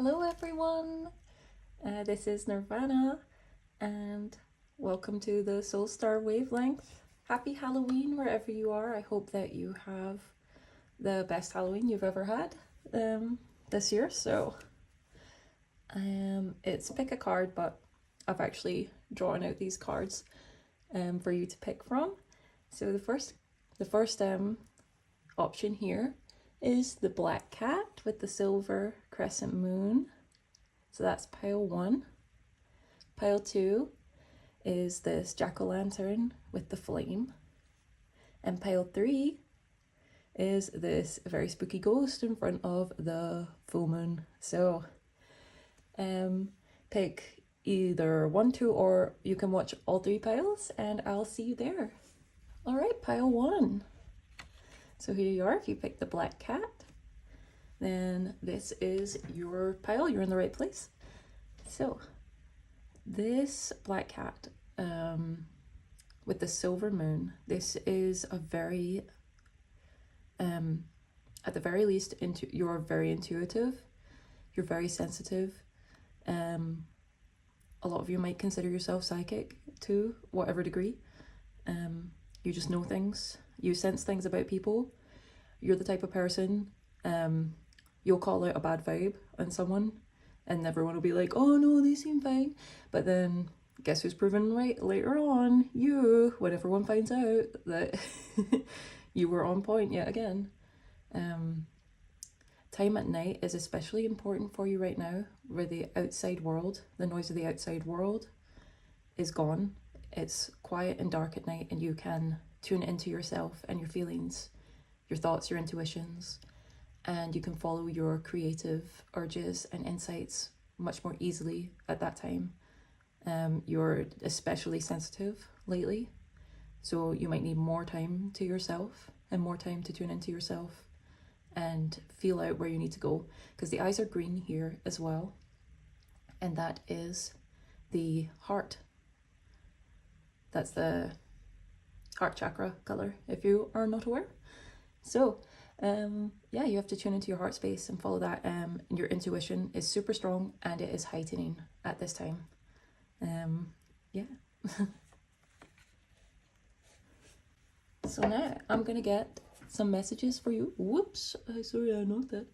Hello everyone, this is Nirvana and welcome to the Soul Star Wavelength. Happy Halloween wherever you are. I hope that you have the best Halloween you've ever had this year. So it's pick a card, but I've actually drawn out these cards for you to pick from. So the first option here is the black cat with the silver crescent moon. So that's pile 1. Pile 2 is this jack-o'-lantern with the flame. And pile 3 is this very spooky ghost in front of the full moon. So pick either 1, 2, or you can watch all 3 piles and I'll see you there. All right, pile 1. So here you are. If you pick the black cat, then this is your pile. You're in the right place. So this black cat with the silver moon, this is a very, at the very least, you're very intuitive. You're very sensitive. A lot of you might consider yourself psychic to whatever degree. You just know things. You sense things about people. You're the type of person, you'll call out a bad vibe on someone and everyone will be like, oh no, they seem fine. But then guess who's proven right later on? You, when everyone finds out that you were on point yet again. Time at night is especially important for you right now, where the outside world, the noise of the outside world is gone. It's quiet and dark at night and you can tune into yourself and your feelings, your thoughts, your intuitions, and you can follow your creative urges and insights much more easily at that time. You're especially sensitive lately, so you might need more time to yourself and more time to tune into yourself and feel out where you need to go, because the eyes are green here as well, and that is the heart. That's the heart chakra color, if you are not aware. So yeah, you have to tune into your heart space and follow that. Your intuition is super strong and it is heightening at this time. Yeah. So now I'm gonna get some messages for you. Whoops, sorry, I know that.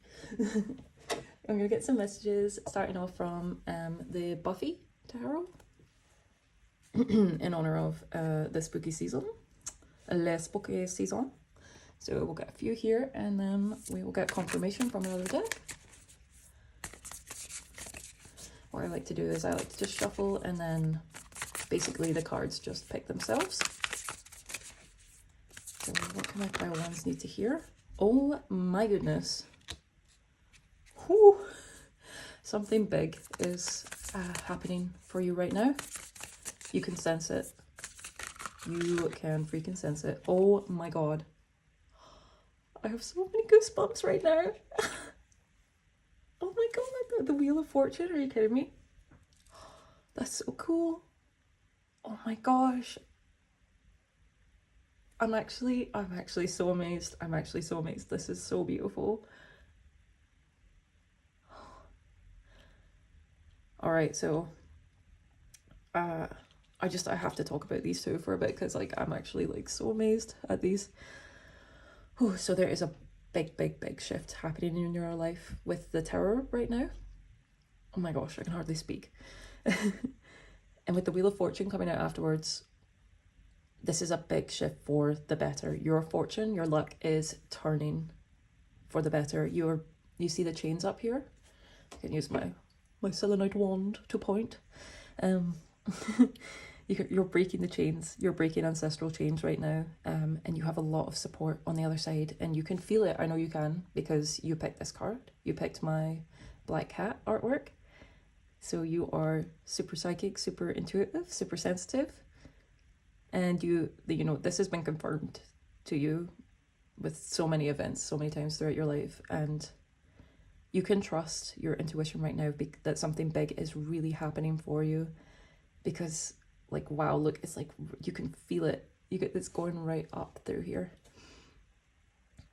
I'm gonna get some messages starting off from the Buffy Tarot in honor of the spooky season, la spooky saison. So we'll get a few here and then we will get confirmation from another deck. What I like to do is I like to just shuffle and then basically the cards just pick themselves. So what can my pile ones need to hear? Oh my goodness. Whew. Something big is happening for you right now. You can sense it. You can freaking sense it. Oh my god. I have so many goosebumps right now. Oh my god, the Wheel of Fortune, are you kidding me? That's so cool. Oh my gosh. I'm actually so amazed. I'm actually so amazed. This is so beautiful. All right, so I have to talk about these two for a bit because like I'm actually like so amazed at these. Oh, so there is a big shift happening in your life with the Tower right now. Oh my gosh, I can hardly speak. And with the Wheel of Fortune coming out afterwards, this is a big shift for the better. Your fortune, your luck is turning for the better. You see the chains up here? I can use my selenite wand to point. You're breaking the chains. You're breaking ancestral chains right now, and you have a lot of support on the other side, and you can feel it. I know you can because you picked this card. You picked my black cat artwork. So you are super psychic, super intuitive, super sensitive, and you know this has been confirmed to you with so many events, so many times throughout your life, and you can trust your intuition right now that something big is really happening for you, because like, wow, look, it's like you can feel it. It's going right up through here.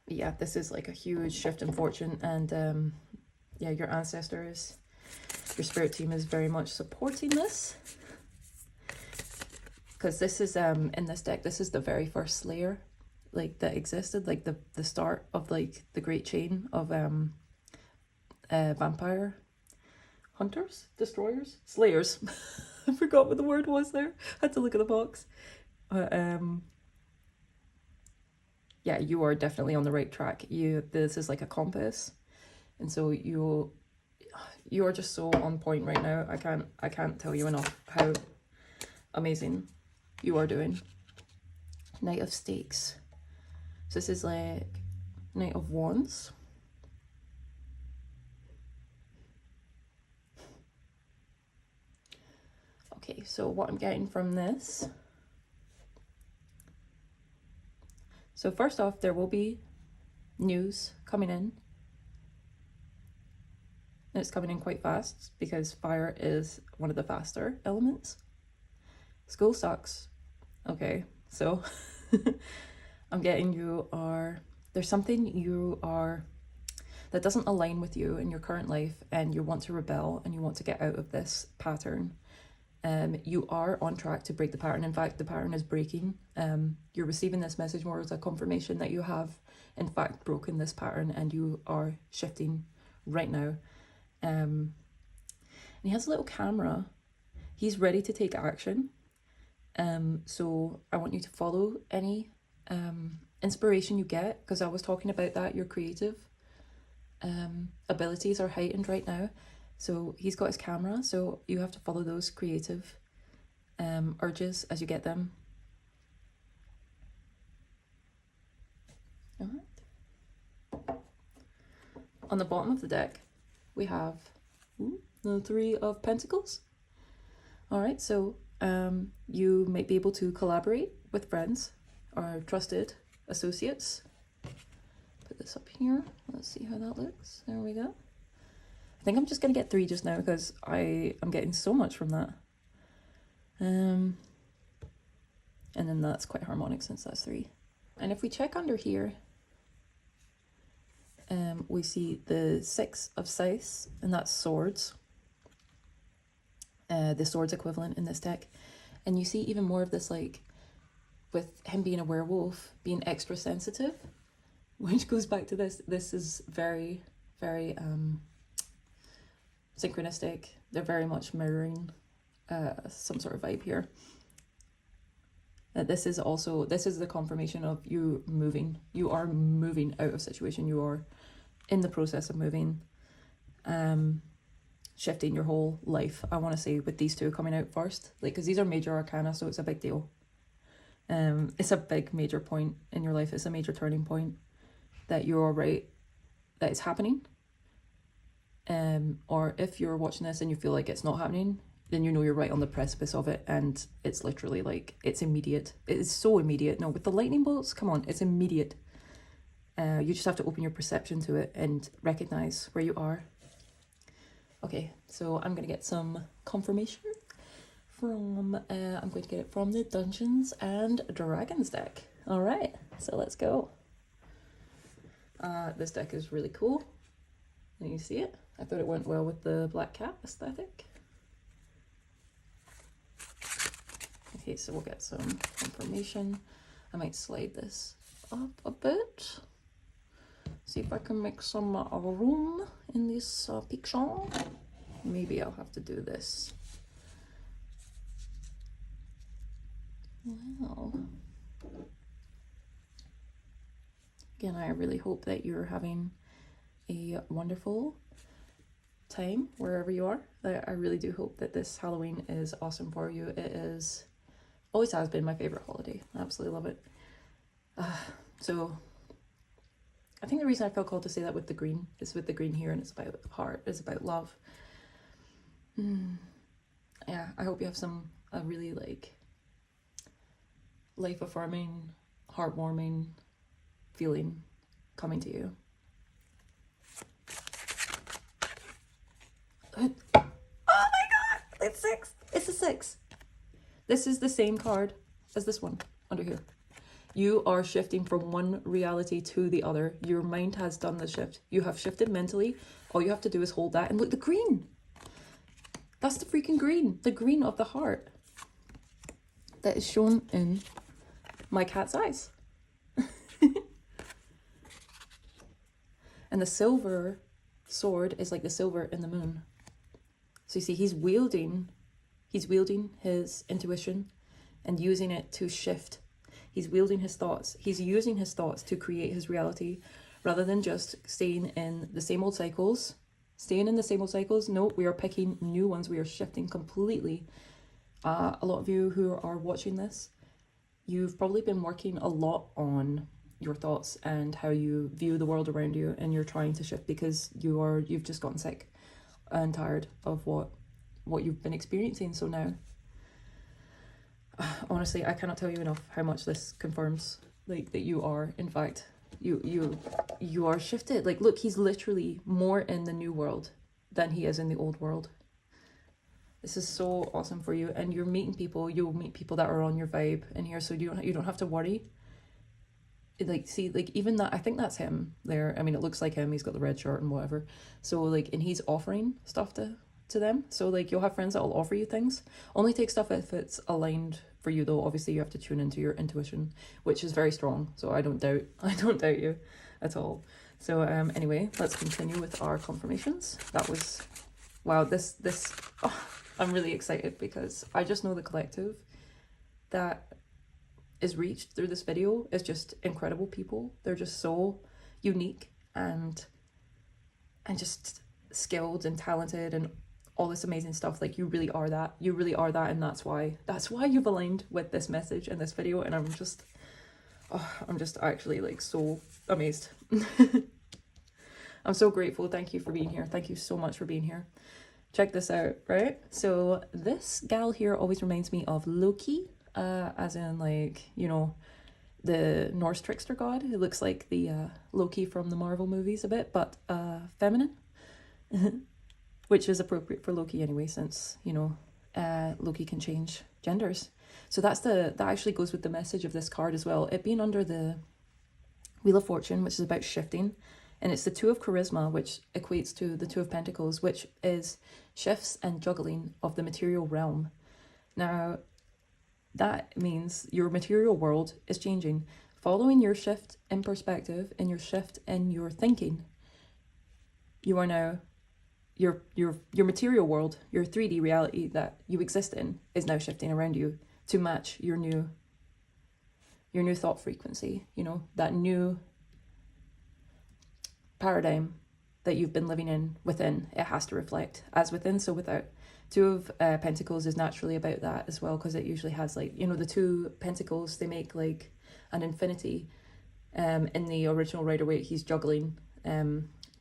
Yeah, this is like a huge shift in fortune, and yeah, your ancestors Your spirit team is very much supporting this. Because this is, in this deck, this is the very first Slayer, like, that existed. Like, the start of, like, the great chain of vampire hunters, destroyers, slayers. I forgot what the word was there. I had to look at the box. Yeah, you are definitely on the right track. This is like a compass, and so you are just so on point right now. I can't tell you enough how amazing you are doing. Knight of Stakes. So this is like Knight of Wands. Okay, so what I'm getting from this. So first off, there will be news coming in. And it's coming in quite fast because fire is one of the faster elements. School sucks. Okay, so I'm getting there's something that doesn't align with you in your current life, and you want to rebel and you want to get out of this pattern. You are on track to break the pattern. In fact, the pattern is breaking. You're receiving this message more as a confirmation that you have, in fact, broken this pattern, and you are shifting right now. And he has a little camera. He's ready to take action. So I want you to follow any inspiration you get, because I was talking about that. Your creative abilities are heightened right now. So he's got his camera, so you have to follow those creative urges as you get them. All right. On the bottom of the deck, we have the Three of Pentacles. All right, so you might be able to collaborate with friends or trusted associates. Put this up here. Let's see how that looks. There we go. I think I'm just going to get 3 just now because I'm getting so much from that. And then that's quite harmonic since that's 3. And if we check under here, we see the 6 of Scythes, and that's swords. The swords equivalent in this deck. And you see even more of this, like, with him being a werewolf, being extra sensitive, which goes back to this. This is very, very synchronistic. They're very much mirroring some sort of vibe here. This is the confirmation of you moving. You are moving out of situation. You are in the process of moving, shifting your whole life. I want to say with these two coming out first, like, because these are major arcana, so it's a big deal. It's a big major point in your life. It's a major turning point that you're right, that it's happening. Or if you're watching this and you feel like it's not happening, then you know you're right on the precipice of it, and it's literally like, it's immediate. It is so immediate. No, with the lightning bolts, come on, it's immediate. You just have to open your perception to it and recognize where you are. Okay, so I'm going to get some confirmation from, I'm going to get it from the Dungeons and Dragons deck. All right, so let's go. This deck is really cool. And you see it? I thought it went well with the black cat aesthetic. Okay, so we'll get some confirmation. I might slide this up a bit. See if I can make some room in this picture. Maybe I'll have to do this. Wow. Again, I really hope that you're having a wonderful time wherever you are. I really do hope that this Halloween is awesome for you. It is, always has been my favorite holiday. I absolutely love it. So I think the reason I felt called to say that with the green is with the green here, and it's about heart, it's about love. Yeah, I hope you have a really like life affirming, heartwarming feeling coming to you. Oh my god, it's 6. It's a 6. This is the same card as this one under here. You are shifting from one reality to the other. Your mind has done the shift. You have shifted mentally. All you have to do is hold that, and look, the green. That's the freaking green. The green of the heart that is shown in my cat's eyes. And the silver sword is like the silver in the moon. So you see, he's wielding his intuition and using it to shift. He's wielding his thoughts. He's using his thoughts to create his reality rather than just staying in the same old cycles. No, we are picking new ones. We are shifting completely. A lot of you who are watching this, you've probably been working a lot on your thoughts and how you view the world around you, and you're trying to shift because you've just gotten sick and tired of what you've been experiencing. So now, honestly, I cannot tell you enough how much this confirms like that you are, in fact, you are shifted. Like, look, he's literally more in the new world than he is in the old world. This is so awesome for you, and you'll meet people that are on your vibe in here, so you don't have to worry. Like, see, like, even that, I think that's him there. I mean, it looks like him. He's got the red shirt and whatever. So, like, and he's offering stuff to them. So, like, you'll have friends that will offer you things. Only take stuff if it's aligned for you, though. Obviously, you have to tune into your intuition, which is very strong. So I don't doubt you at all. So, anyway, let's continue with our confirmations. That was, wow, I'm really excited because I just know the collective that is reached through this video is just incredible people. They're just so unique and just skilled and talented and all this amazing stuff. Like, you really are that, and that's why you've aligned with this message in this video. And I'm just actually like so amazed. I'm so grateful. Thank you for being here. Thank you so much for being here. Check this out, right? So this gal here always reminds me of Loki, as in, like, you know, the Norse trickster god. It looks like the Loki from the Marvel movies a bit, but feminine, which is appropriate for Loki anyway, since, you know, Loki can change genders. So that actually goes with the message of this card as well. It being under the Wheel of Fortune, which is about shifting. And it's the Two of Charisma, which equates to the Two of Pentacles, which is shifts and juggling of the material realm. Now, that means your material world is changing. Following your shift in perspective and your shift in your thinking, you are now, your material world, your 3D reality that you exist in, is now shifting around you to match your new thought frequency, you know, that new paradigm that you've been living in within. It has to reflect as within, so without. Two of Pentacles is naturally about that as well, because it usually has, like, you know, the two pentacles, they make like an infinity. In the original Rider-Waite, he's juggling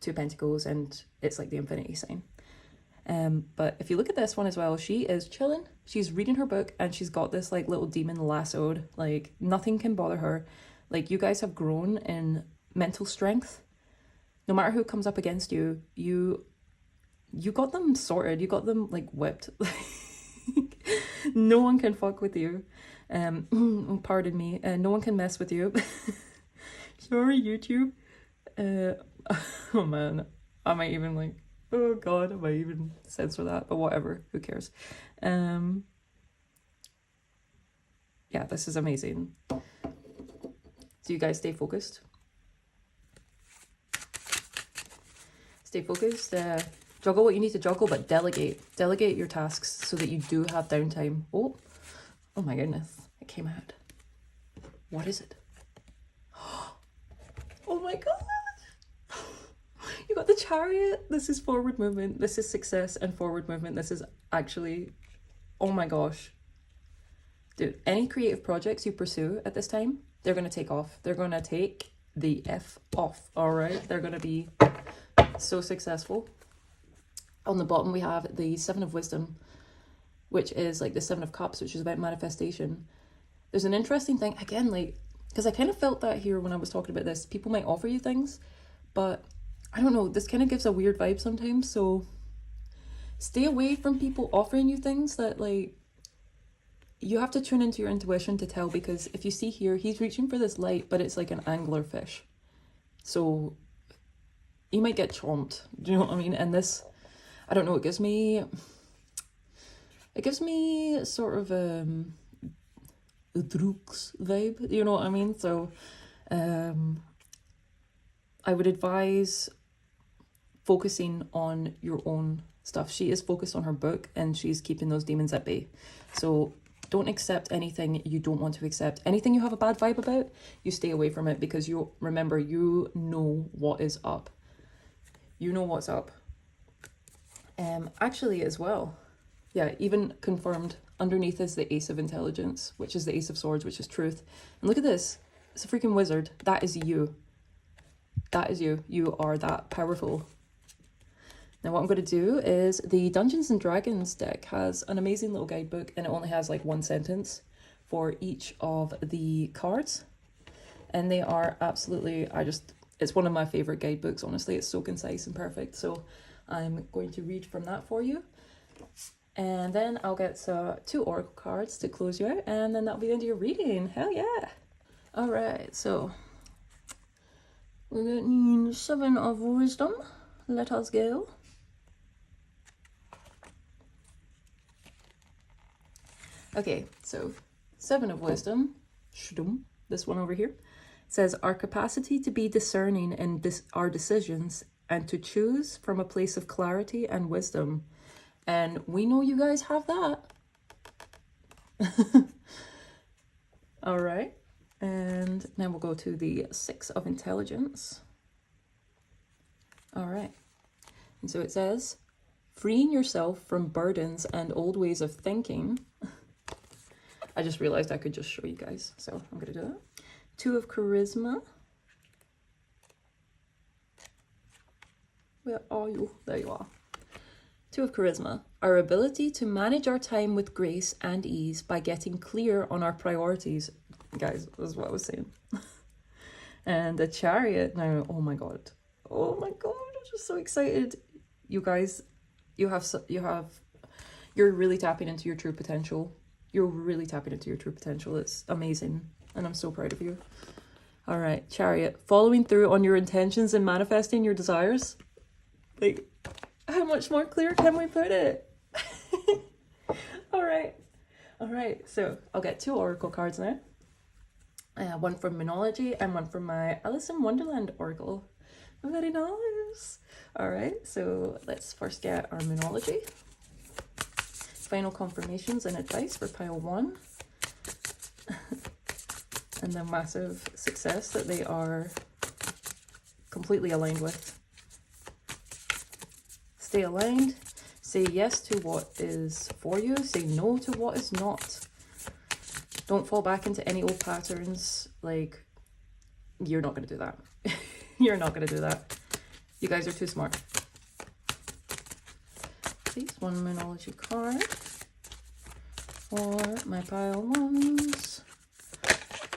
two pentacles, and it's like the infinity sign. But if you look at this one as well, she is chilling. She's reading her book, and she's got this like little demon lassoed. Like, nothing can bother her. Like, you guys have grown in mental strength. No matter who comes up against you, you got them sorted. You got them, like, whipped. No one can fuck with you. Pardon me. No one can mess with you. Sorry, YouTube. Oh man, I might even, like, oh god, I might even censor that, but whatever, who cares. Yeah, this is amazing. So you guys stay focused. Stay focused. Juggle what you need to juggle, but delegate your tasks so that you do have downtime. Oh my goodness, it came out. What is it? Oh my god, you got the Chariot. This is forward movement. This is success and forward movement. This is actually, oh my gosh, dude, any creative projects you pursue at this time, they're going to take off. They're going to take the F off. All right, they're going to be so successful. On the bottom we have the Seven of Wisdom, which is like the Seven of Cups, which is about manifestation. There's an interesting thing, again, like, because I kind of felt that here when I was talking about this. People might offer you things, but I don't know, this kind of gives a weird vibe sometimes. So stay away from people offering you things that, like, you have to tune into your intuition to tell, because if you see here, he's reaching for this light, but it's like an angler fish. So you might get chomped. Do you know what I mean? And this, I don't know, it gives me It gives me sort of a Drooks vibe, you know what I mean? So I would advise focusing on your own stuff. She is focused on her book and she's keeping those demons at bay. So don't accept anything you don't want to accept. Anything you have a bad vibe about, you stay away from it, because you remember, you know what is up. You know what's up. Actually as well, yeah, even confirmed, underneath is the Ace of Intelligence, which is the Ace of Swords, which is truth. And look at this. It's a freaking wizard. That is you. That is you. You are that powerful. Now what I'm going to do is, the Dungeons and Dragons deck has an amazing little guidebook, and it only has like one sentence for each of the cards. And they are absolutely, it's one of my favorite guidebooks, honestly. It's so concise and perfect. So I'm going to read from that for you. And then I'll get 2 oracle cards to close you out, and then that'll be the end of your reading. Hell yeah. All right, so we're getting 7 of Wisdom. Let us go. Okay, so 7 of Wisdom, this one over here, says, our capacity to be discerning in our decisions and to choose from a place of clarity and wisdom. And we know you guys have that. All right, and now we'll go to the 6 of Intelligence. All right, and so it says, freeing yourself from burdens and old ways of thinking. I just realized I could just show you guys, so I'm going to do that. 2 of Charisma. Where are you? There you are. 2 of Charisma. Our ability to manage our time with grace and ease by getting clear on our priorities. Guys, this is what I was saying. And a Chariot. Now, oh my god. Oh my god, I'm just so excited. You guys, you're really tapping into your true potential. You're really tapping into your true potential. It's amazing. And I'm so proud of you. All right, Chariot. Following through on your intentions and manifesting your desires. Like, how much more clear can we put it? All right. All right. So I'll get 2 oracle cards now. One from Monology and one from my Alice in Wonderland oracle. Very nice. All right. So let's first get our Monology. Final confirmations and advice for pile 1. And the massive success that they are completely aligned with. Stay aligned. Say yes to what is for you. Say no to what is not. Don't fall back into any old patterns. Like, you're not going to do that. You're not going to do that. You guys are too smart. Please, 1 Monology card for my pile 1s.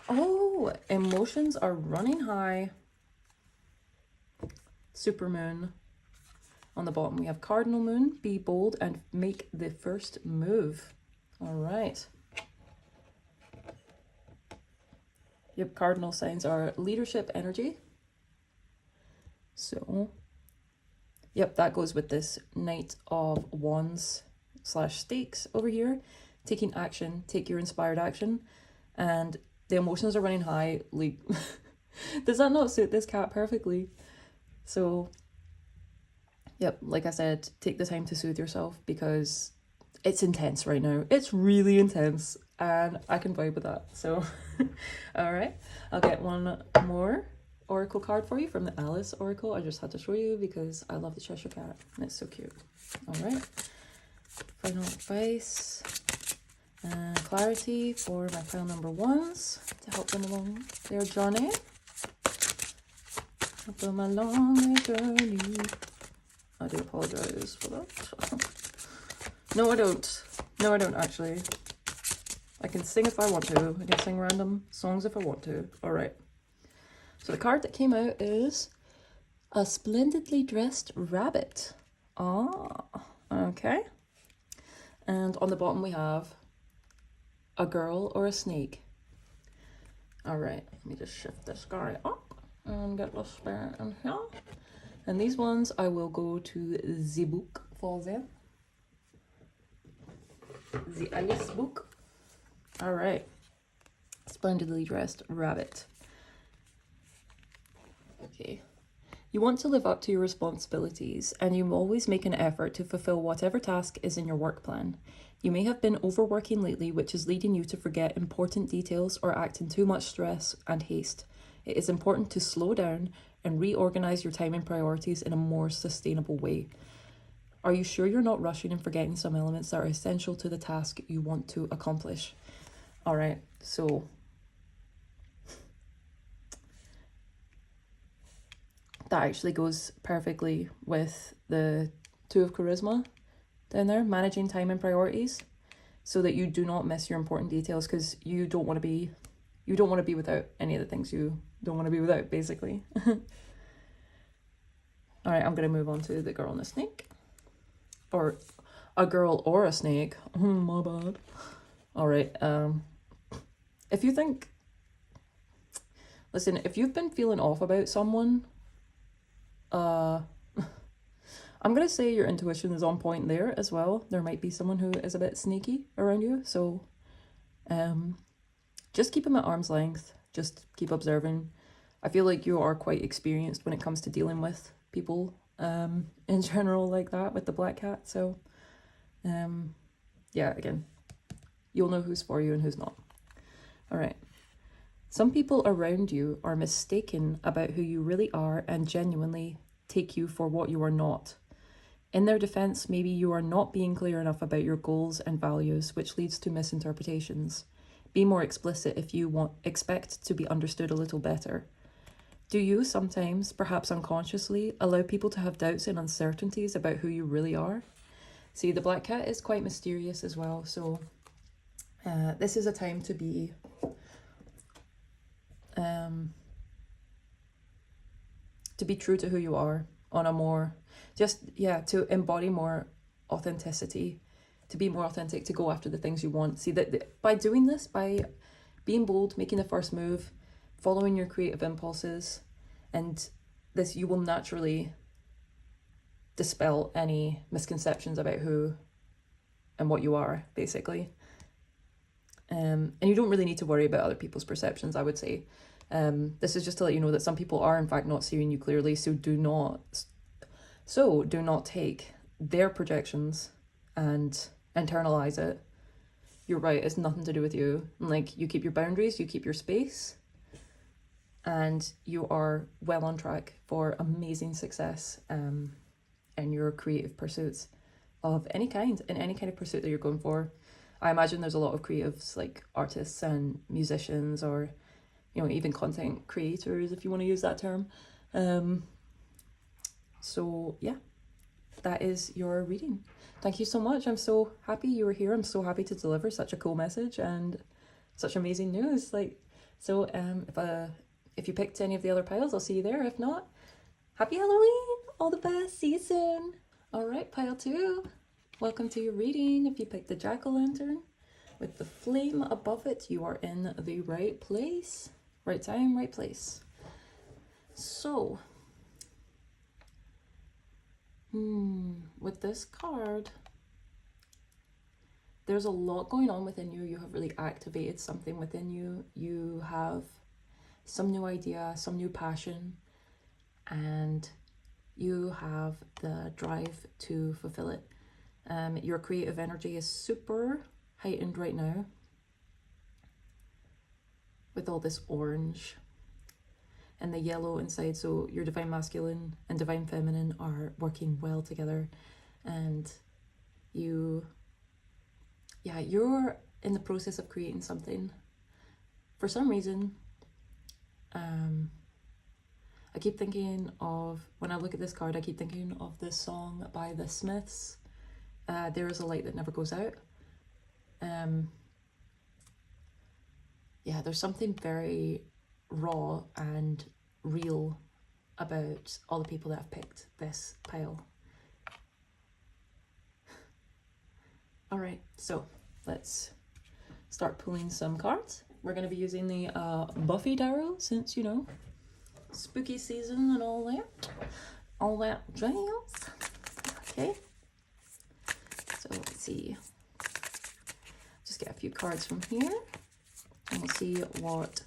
Oh, emotions are running high. Supermoon. On the bottom, we have Cardinal Moon. Be bold and make the first move. All right. Yep, cardinal signs are leadership energy. So, yep, that goes with this Knight of Wands / stakes over here. Taking action, take your inspired action. And the emotions are running high. Like, does that not suit this cat perfectly? So, yep, like I said, take the time to soothe yourself because it's intense right now. It's really intense and I can vibe with that. So, all right, I'll get 1 more oracle card for you from the Alice Oracle. I just had to show you because I love the Cheshire Cat and it's so cute. All right, final advice and clarity for my pile number 1s to help them along their journey. Help them along their journey. I do apologize for that. No, I don't. No, I don't actually. I can sing if I want to. I can sing random songs if I want to. All right. So the card that came out is a splendidly dressed rabbit. Ah, okay. And on the bottom we have a girl or a snake. All right. Let me just shift this guy up and get the spirit in here. And these ones I will go to the book for them. The Alice book. All right. Splendidly dressed rabbit. Okay. You want to live up to your responsibilities, and you always make an effort to fulfill whatever task is in your work plan. You may have been overworking lately, which is leading you to forget important details or act in too much stress and haste. It is important to slow down and reorganize your time and priorities in a more sustainable way. Are you sure you're not rushing and forgetting some elements that are essential to the task you want to accomplish? All right, so that actually goes perfectly with the Two of Charisma down there, managing time and priorities, so that you do not miss your important details, because you don't want to be without any of the things you don't want to be without, basically. All right, I'm going to move on to the girl and the snake. Or a girl or a snake. My bad. All right, if you think... Listen, if you've been feeling off about someone, I'm going to say your intuition is on point there as well. There might be someone who is a bit sneaky around you, so just keep them at arm's length. Just keep observing. I feel like you are quite experienced when it comes to dealing with people in general like that with the black cat, so yeah, again, you'll know who's for you and who's not. All right. Some people around you are mistaken about who you really are and genuinely take you for what you are not. In their defense, maybe you are not being clear enough about your goals and values, which leads to misinterpretations. Be more explicit if you expect to be understood a little better. Do you sometimes, perhaps unconsciously, allow people to have doubts and uncertainties about who you really are? See, the black cat is quite mysterious as well, so this is a time to be true to who you are on a more, to embody more authenticity, to be more authentic, to go after the things you want. See, that by doing this, by being bold, making the first move, following your creative impulses, and this, you will naturally dispel any misconceptions about who and what you are, basically. And you don't really need to worry about other people's perceptions, I would say. This is just to let you know that some people are in fact not seeing you clearly, so do not take their projections and internalize it. You're right, it's nothing to do with you. Like, you keep your boundaries, you keep your space, and you are well on track for amazing success in your creative pursuits of any kind, in any kind of pursuit that you're going for. I imagine there's a lot of creatives, like artists and musicians, or even content creators, if you want to use that term. So yeah, that is your reading. Thank you so much. I'm so happy you were here. I'm so happy to deliver such a cool message and such amazing news. If you picked any of the other piles, I'll see you there. If not, happy Halloween. All the best. See you soon. All right, pile 2. Welcome to your reading. If you picked the jack-o'-lantern with the flame above it, you are in the right place. Right time, right place. So, with this card, there's a lot going on within you. You have really activated something within you. You have some new idea, some new passion, and you have the drive to fulfill it. Your creative energy is super heightened right now with all this orange and the yellow inside. So your divine masculine and divine feminine are working well together, and you're in the process of creating something. For some reason, I keep thinking of, when I look at this card, I keep thinking of this song by the Smiths, There Is a Light That Never Goes Out. There's something very raw and real about all the people that have picked this pile. All right, so let's start pulling some cards. We're going to be using the Buffy tarot, since, spooky season and all that jazz. Okay, so let's see. get a few cards from here and we'll see what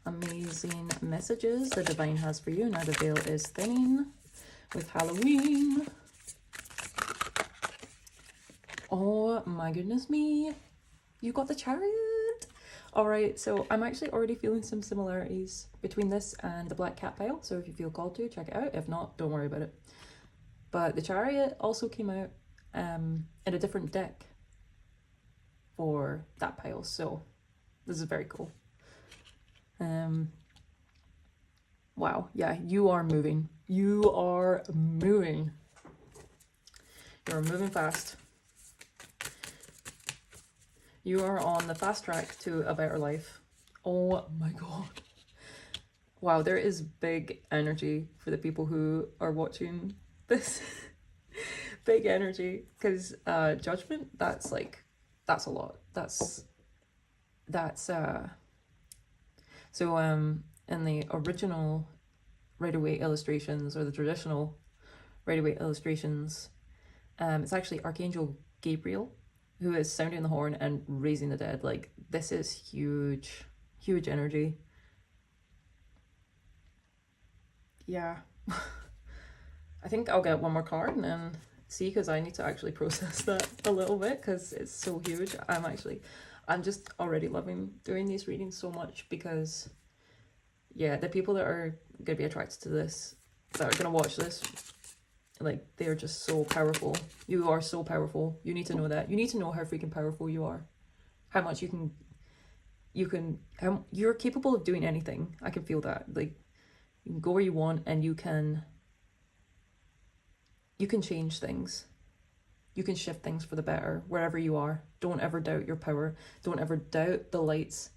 amazing messages the divine has for you. Now the veil is thinning with Halloween. Oh my goodness me, you got the Chariot. All right, so I'm actually already feeling some similarities between this and the Black Cat pile, so if you feel called to, check it out. If not, don't worry about it. But the Chariot also came out in a different deck for that pile, so this is very cool. Wow, yeah, you are moving. You are moving. You're moving fast. You are on the fast track to a better life. Oh my god. Wow, there is big energy for the people who are watching this. Big energy, because judgment, that's a lot. So in the original Rider-Waite illustrations, or the traditional Rider-Waite illustrations, it's actually Archangel Gabriel who is sounding the horn and raising the dead. Like, this is huge, huge energy. Yeah. I think I'll get one more card and then see, because I need to actually process that a little bit, because it's so huge. I'm just already loving doing these readings so much, because yeah, the people that are going to be attracted to this, that are going to watch this, like, they're just so powerful. You are so powerful. You need to know that. You need to know how freaking powerful you are. How much you're capable of doing anything. I can feel that. Like, you can go where you want, and you can change things. You can shift things for the better wherever you are. Don't ever doubt your power. Don't ever doubt the lights.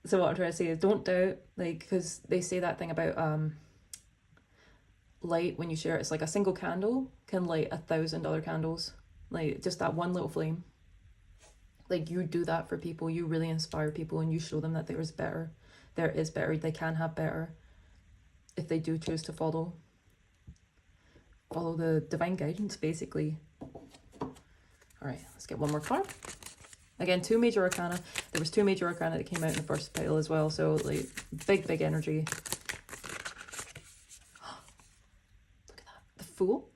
So what I'm trying to say is, don't doubt, like, because they say that thing about light, when you share it, it's like a single candle can light 1,000 other candles. Like, just that one little flame. Like, you do that for people. You really inspire people, and you show them that there is better. There is better. They can have better if they do choose to follow the divine guidance, basically. All right, let's get one more card. Again, 2 major arcana. There was 2 major arcana that came out in the first pile as well, so like big energy. Look at that, the Fool.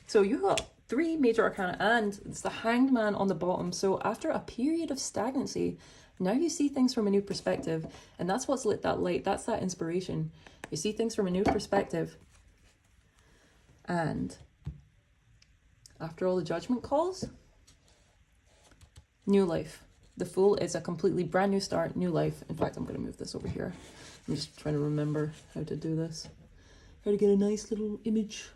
So you got 3 major arcana, and it's the Hanged Man on the bottom. So after a period of stagnancy, now you see things from a new perspective, and that's what's lit that light. That's that inspiration. You see things from a new perspective. And after all the judgment calls, new life. The Fool is a completely brand new start, new life. In fact, I'm going to move this over here. I'm just trying to remember how to do this. How to get a nice little image.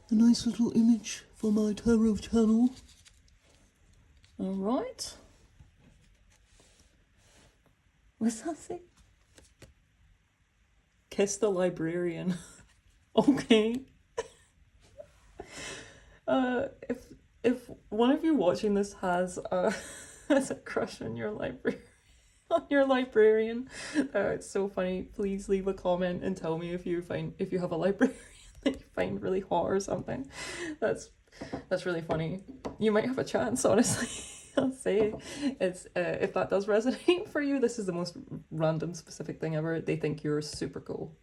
A nice little image for my tarot channel. Alright. What's that say? Kiss the librarian. Okay. If one of you watching this has has a crush on your librarian, it's so funny. Please leave a comment and tell me if you have a librarian that you find really hot or something. That's really funny. You might have a chance, honestly. I'll say it's if that does resonate for you, this is the most random specific thing ever. They think you're super cool.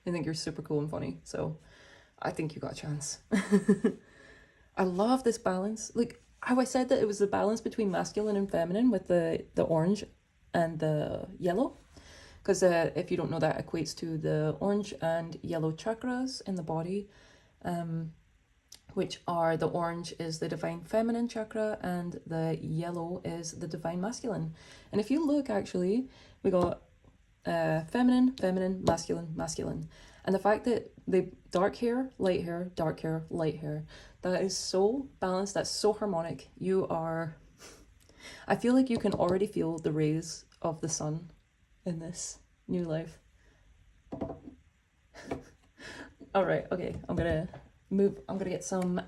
They think you're super cool and funny. So I think you got a chance. I love this balance. Like how I said that it was the balance between masculine and feminine with the orange and the yellow. Because if you don't know, that equates to the orange and yellow chakras in the body, which are, the orange is the divine feminine chakra and the yellow is the divine masculine. And if you look, actually, we got feminine, masculine. And the fact that they dark hair, light hair, dark hair, light hair, that is so balanced, that's so harmonic. You are, I feel like you can already feel the rays of the sun in this new life. All right, okay, I'm gonna get some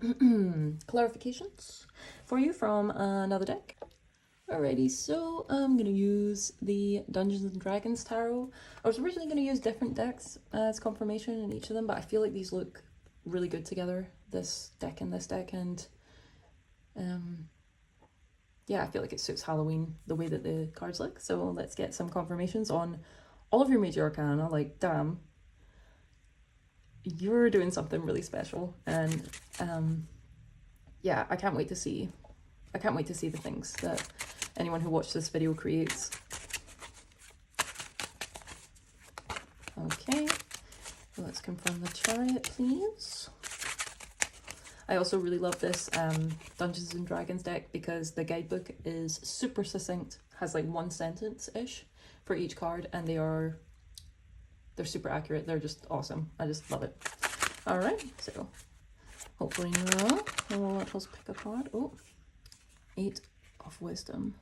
clarifications for you from another deck. Alrighty, so I'm gonna use the Dungeons and Dragons tarot. I was originally gonna use different decks as confirmation in each of them, but I feel like these look really good together, this deck and this deck, and Yeah, I feel like it suits Halloween, the way that the cards look. So let's get some confirmations on all of your major arcana. Like, damn, you're doing something really special. And yeah, I can't wait to see the things that anyone who watched this video creates. Okay, so let's confirm the Chariot, please. I also really love this Dungeons and Dragons deck because the guidebook is super succinct, has like one sentence-ish for each card, and they're super accurate. They're just awesome. I just love it. All right, so hopefully now we'll let us pick a card. Oh, 8 of Wisdom.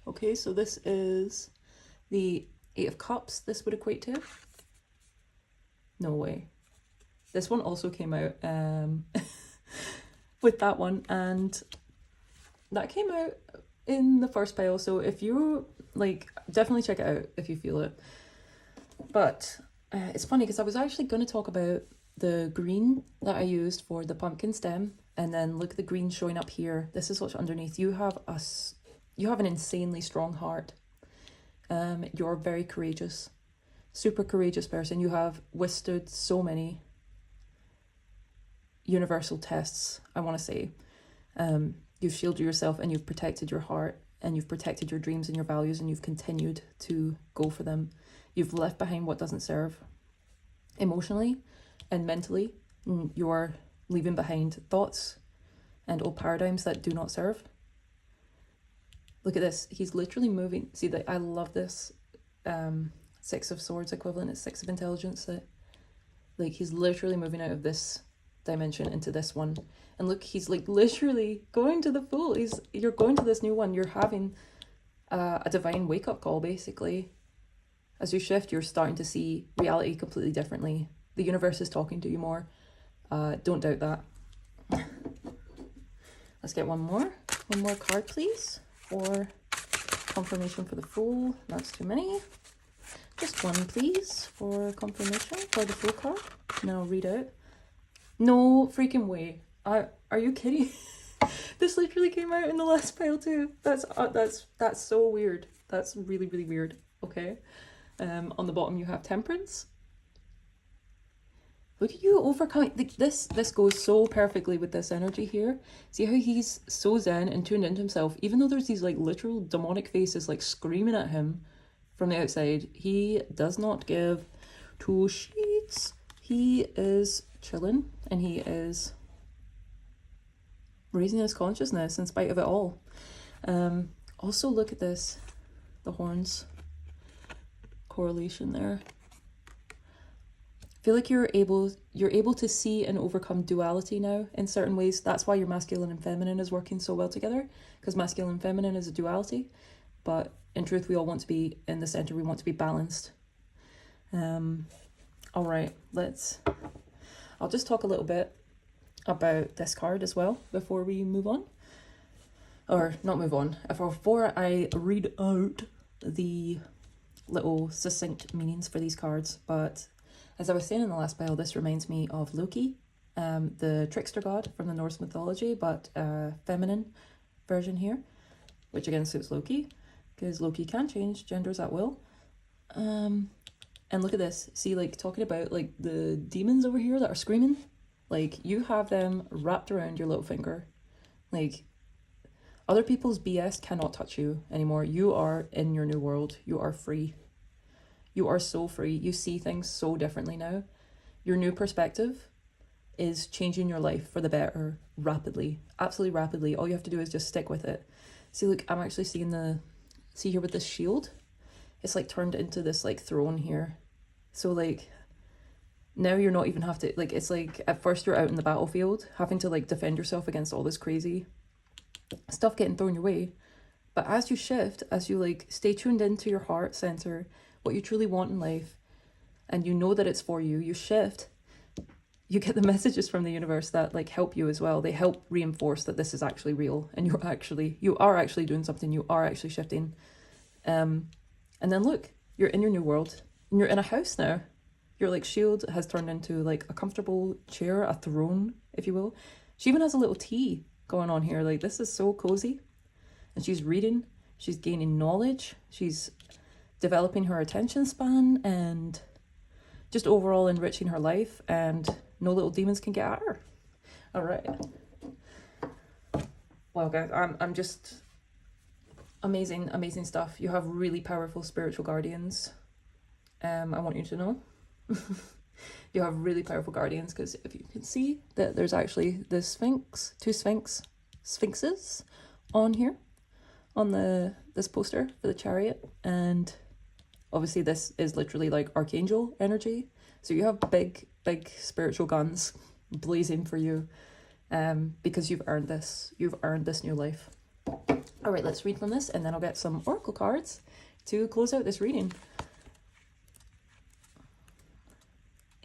Okay, so this is the 8 of Cups. This would equate to. No way. This one also came out with that one, and that came out in the first pile. So if you like, definitely check it out if you feel it. But it's funny because I was actually going to talk about the green that I used for the pumpkin stem, and then look at the green showing up here. This is what's underneath. You have an insanely strong heart. You're very courageous, super courageous person. You have withstood so many universal tests, I want to say. You've shielded yourself, and you've protected your heart, and you've protected your dreams and your values, and you've continued to go for them. You've left behind what doesn't serve. Emotionally and mentally, you're leaving behind thoughts and old paradigms that do not serve. Look at this. He's literally moving. See, that I love this 6 of Swords equivalent. It's 6 of Intelligence. That, like, he's literally moving out of this dimension into this one. And look, he's like literally going to the full. You're going to this new one. You're having a divine wake-up call, basically. As you shift, you're starting to see reality completely differently. The universe is talking to you more. Don't doubt that. Let's get one more card, please, for confirmation for the Fool. That's too many. Just one, please, for confirmation for the Fool card. And then I'll read out. No freaking way. Are you kidding? This literally came out in the last pile too. That's so weird. That's really, really weird. Okay. On the bottom you have Temperance. Look at you overcoming. This goes so perfectly with this energy here. See how he's so zen and tuned into himself, even though there's these like literal demonic faces like screaming at him from the outside. He does not give two shits. He is chilling, and he is raising his consciousness in spite of it all. Also look at this, the horns correlation there. I feel like you're able to see and overcome duality now in certain ways. That's why your masculine and feminine is working so well together, because masculine and feminine is a duality, but in truth we all want to be in the center. We want to be balanced. All right, I'll just talk a little bit about this card as well before we move on. Or not move on, before I read out the little succinct meanings for these cards. But as I was saying in the last pile, this reminds me of Loki, the trickster god from the Norse mythology, but feminine version here, which again suits Loki, because Loki can change genders at will. And look at this. See, like, talking about like the demons over here that are screaming, like you have them wrapped around your little finger. Like, other people's BS cannot touch you anymore. You are in your new world. You are free. You are so free. You see things so differently now. Your new perspective is changing your life for the better rapidly. Absolutely rapidly. All you have to do is just stick with it. See, look, I'm actually seeing see here with this shield? It's like turned into this like throne here. So like, now you're not even have to, like, it's like at first you're out in the battlefield having to like defend yourself against all this crazy stuff getting thrown your way. But as you shift, as you like stay tuned into your heart center, what you truly want in life, and you know that it's for you, you shift, you get the messages from the universe that like help you as well. They help reinforce that this is actually real, and you are actually doing something. You are actually shifting. And then look, you're in your new world, and you're in a house now. Your like shield has turned into like a comfortable chair, a throne, if you will. She even has a little tea going on here. Like, this is so cozy. And she's reading, she's gaining knowledge, she's developing her attention span, and just overall enriching her life, and no little demons can get at her. All right. Well, guys, I'm just amazing stuff. You have really powerful spiritual guardians. I want you to know. You have really powerful guardians, because if you can see that there's actually the Sphinx, two Sphinxes on here, on this poster for the Chariot, and obviously this is literally like archangel energy. So you have big spiritual guns blazing for you, because you've earned this new life. All right, let's read from this, and then I'll get some oracle cards to close out this reading.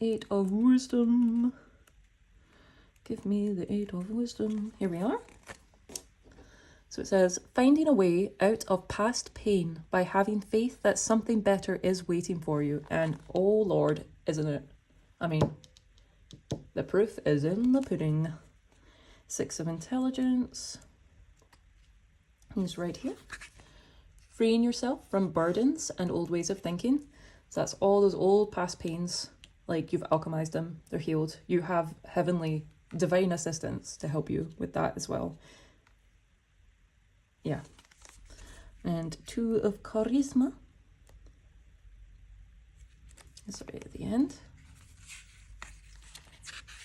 8 of Wisdom. Give me the 8 of Wisdom. Here we are. So it says, finding a way out of past pain by having faith that something better is waiting for you. And oh Lord, isn't it? I mean, the proof is in the pudding. 6 of Intelligence. He's right here. Freeing yourself from burdens and old ways of thinking. So that's all those old past pains. Like, you've alchemized them, they're healed. You have heavenly, divine assistance to help you with that as well. Yeah. And 2 of Charisma. It's right at the end.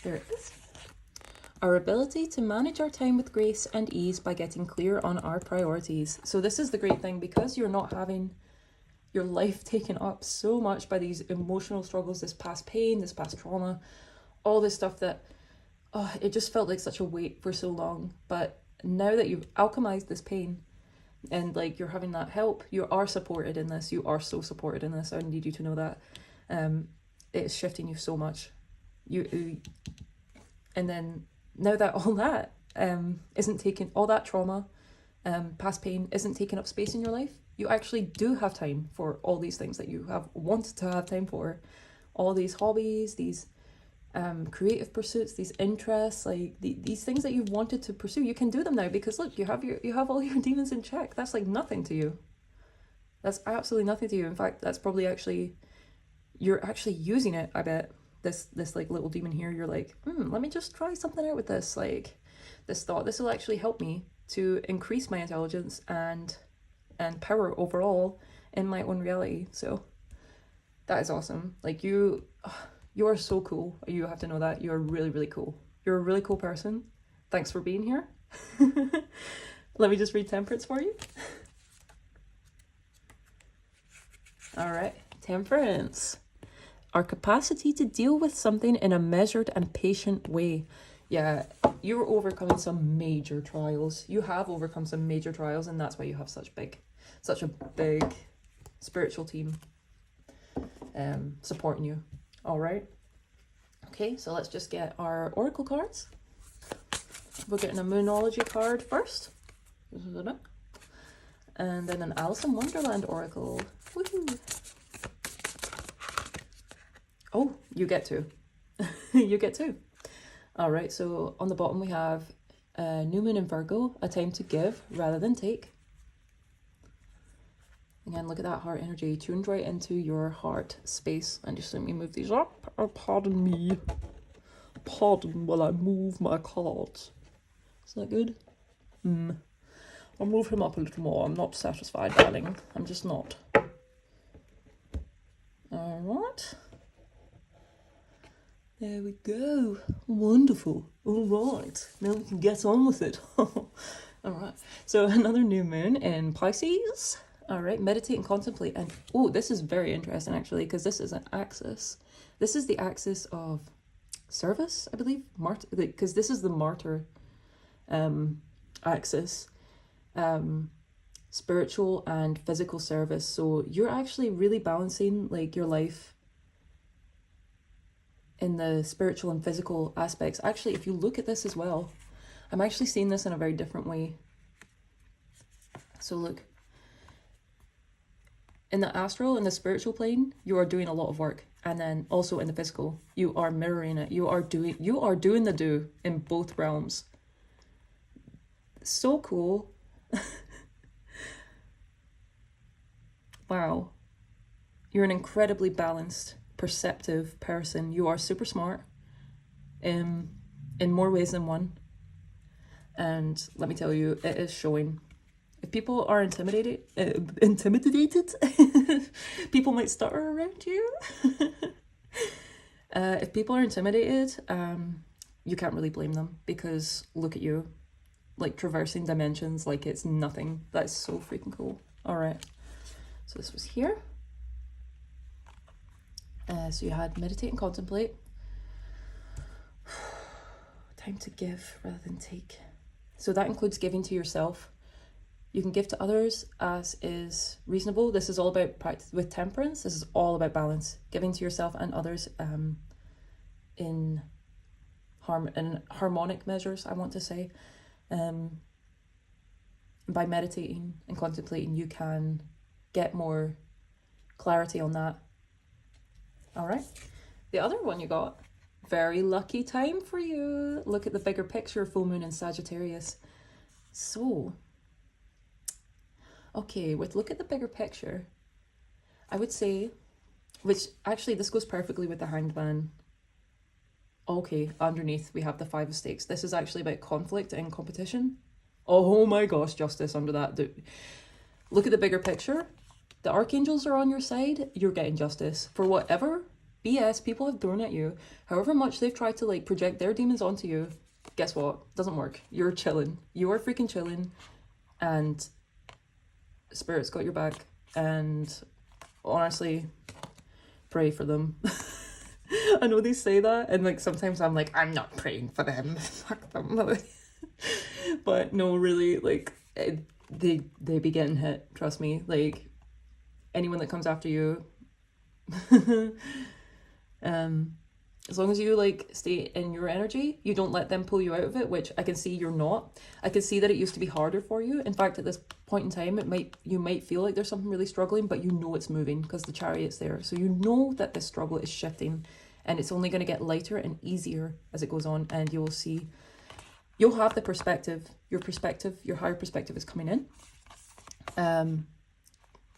There it is. Our ability to manage our time with grace and ease by getting clear on our priorities. So this is the great thing, because you're not having your life taken up so much by these emotional struggles, this past pain, this past trauma, all this stuff that, it just felt like such a weight for so long. But now that you've alchemized this pain, and like you're having that help, you are supported in this. You are so supported in this. I need you to know that. It's shifting you so much. And then now that all that isn't taking, all that trauma, past pain isn't taking up space in your life, you actually do have time for all these things that you have wanted to have time for. All these hobbies, these creative pursuits, these interests, like these things that you've wanted to pursue, you can do them now, because look, you have all your demons in check. That's like nothing to you. That's absolutely nothing to you. In fact, that's probably you're actually using it, I bet. This like little demon here, you're like, let me just try something out with this. Like, this thought, this will actually help me to increase my intelligence and power overall in my own reality. So that is awesome. Like, you are so cool. You have to know that. You're really, really cool. You're a really cool person. Thanks for being here. Let me just read Temperance for you. All right, Temperance. Our capacity to deal with something in a measured and patient way. Yeah, you're overcoming some major trials. You have overcome some major trials, and that's why you have such a big spiritual team supporting you. All right. Okay, so let's just get our oracle cards. We're getting a Moonology card first. And then an Alice in Wonderland oracle. Woohoo! Oh, you get 2. You get 2. All right, so on the bottom we have New Moon in Virgo, a time to give rather than take. Again, look at that heart energy, tuned right into your heart space. And just let me move these up. Oh, pardon me. Pardon while I move my cards. Is that good? I'll move him up a little more. I'm not satisfied, darling. I'm just not. All right. There we go. Wonderful. All right. Now we can get on with it. All right. So another new moon in Pisces. All right. Meditate and contemplate. And oh, this is very interesting actually, because this is an axis. This is the axis of service, I believe. Because this is the martyr axis. Spiritual and physical service. So you're actually really balancing like your life in the spiritual and physical aspects. Actually, if you look at this as well, I'm actually seeing this in a very different way. So look, in the astral, in the spiritual plane, you are doing a lot of work. And then also in the physical, you are mirroring it. You are doing the do in both realms. So cool. Wow. You're an incredibly balanced, perceptive person. You are super smart in more ways than one. And let me tell you, it is showing. If people are intimidated, people might stutter around you. If people are intimidated, you can't really blame them, because look at you, like traversing dimensions like it's nothing. That's so freaking cool. All right, so this was here. So you had meditate and contemplate. Time to give rather than take. So that includes giving to yourself. You can give to others as is reasonable. This is all about practice with temperance. This is all about balance. Giving to yourself and others in harmonic measures, I want to say. By meditating and contemplating, you can get more clarity on that. All right. The other one you got, very lucky time for you. Look at the bigger picture, full moon in Sagittarius. So, okay, look at the bigger picture, I would say, which actually this goes perfectly with the Hanged Man. Okay, underneath we have the Five of Stakes. This is actually about conflict and competition. Oh my gosh, justice under that. Look at the bigger picture. The archangels are on your side. You're getting justice for whatever BS people have thrown at you. However much they've tried to like project their demons onto you. Guess what? Doesn't work. You're chilling. You are freaking chilling. And Spirit's got your back. And honestly, pray for them. I know they say that, and like sometimes I'm like, I'm not praying for them. Fuck them. But no, really, like they be getting hit. Trust me. Like anyone that comes after you, as long as you like stay in your energy, you don't let them pull you out of it, which I can see you're not. I can see that it used to be harder for you. In fact, at this point in time, you might feel like there's something really struggling, but you know it's moving because the Chariot's there. So you know that this struggle is shifting, and it's only going to get lighter and easier as it goes on, and you will see, you'll have the perspective, your higher perspective is coming in.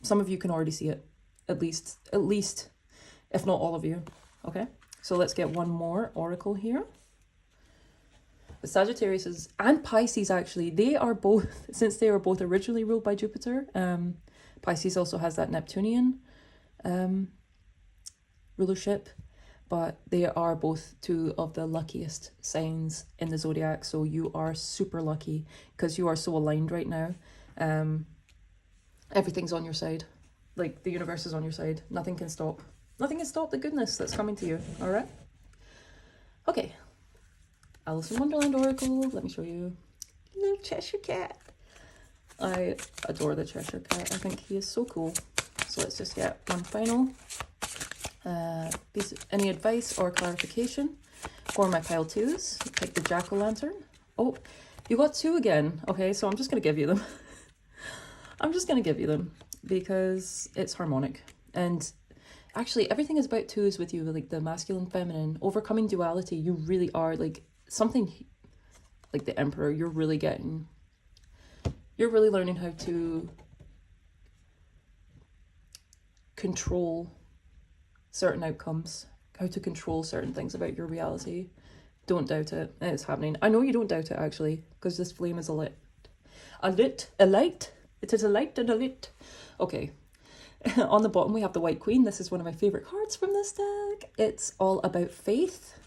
Some of you can already see it, at least, if not all of you. Okay, so let's get one more oracle here. The Sagittarius and Pisces, actually, they are both, since they were both originally ruled by Jupiter, Pisces also has that Neptunian rulership, but they are both two of the luckiest signs in the zodiac. So you are super lucky because you are so aligned right now. Everything's on your side. Like the universe is on your side. Nothing can stop the goodness that's coming to you. All right. Okay. Alice in Wonderland Oracle. Let me show you. Little Cheshire Cat. I adore the Cheshire Cat. I think he is so cool. So let's just get one final. Any advice or clarification for my pile twos? Pick the Jack-o'-lantern. Oh, you got two again. Okay, so I'm just going to give you them. I'm just going to give you them because it's harmonic. And actually, everything is about twos with you, like the masculine, feminine, overcoming duality. You really are like something like the Emperor. You're really learning how to control certain outcomes, how to control certain things about your reality. Don't doubt it. It's happening. I know you don't doubt it, actually, because this flame is a light. It is a light and a lit. Okay. On the bottom, we have the White Queen. This is one of my favorite cards from this deck. It's all about faith.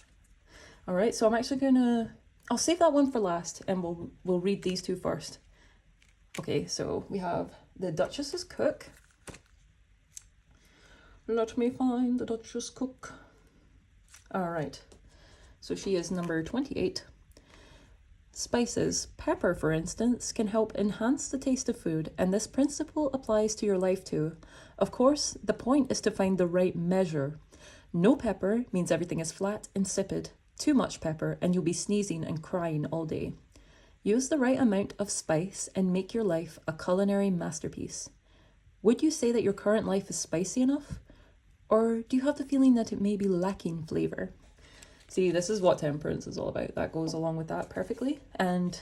All right, so I'm actually I'll save that one for last, and we'll read these two first. Okay, so we have the Duchess's Cook. Let me find the Duchess Cook. All right, so she is number 28. Spices, pepper for instance, can help enhance the taste of food, and this principle applies to your life too. Of course, the point is to find the right measure. No pepper means everything is flat, insipid. Too much pepper and you'll be sneezing and crying all day. Use the right amount of spice and make your life a culinary masterpiece. Would you say that your current life is spicy enough? Or do you have the feeling that it may be lacking flavor? See, this is what temperance is all about. That goes along with that perfectly. And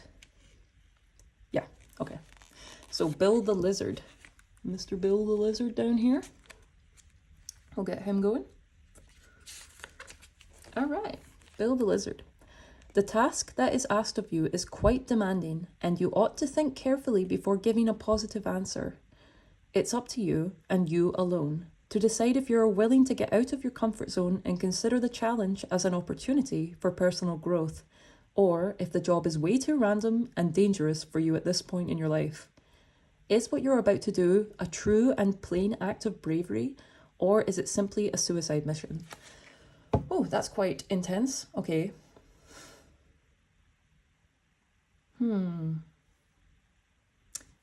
Yeah, okay. So Bill the Lizard. Mr. Bill the Lizard down here. We'll get him going. All right, Bill the Lizard. The task that is asked of you is quite demanding, and you ought to think carefully before giving a positive answer. It's up to you, and you alone, to decide if you are willing to get out of your comfort zone and consider the challenge as an opportunity for personal growth, or if the job is way too random and dangerous for you at this point in your life. Is what you're about to do a true and plain act of bravery, or is it simply a suicide mission? Oh, that's quite intense. Okay.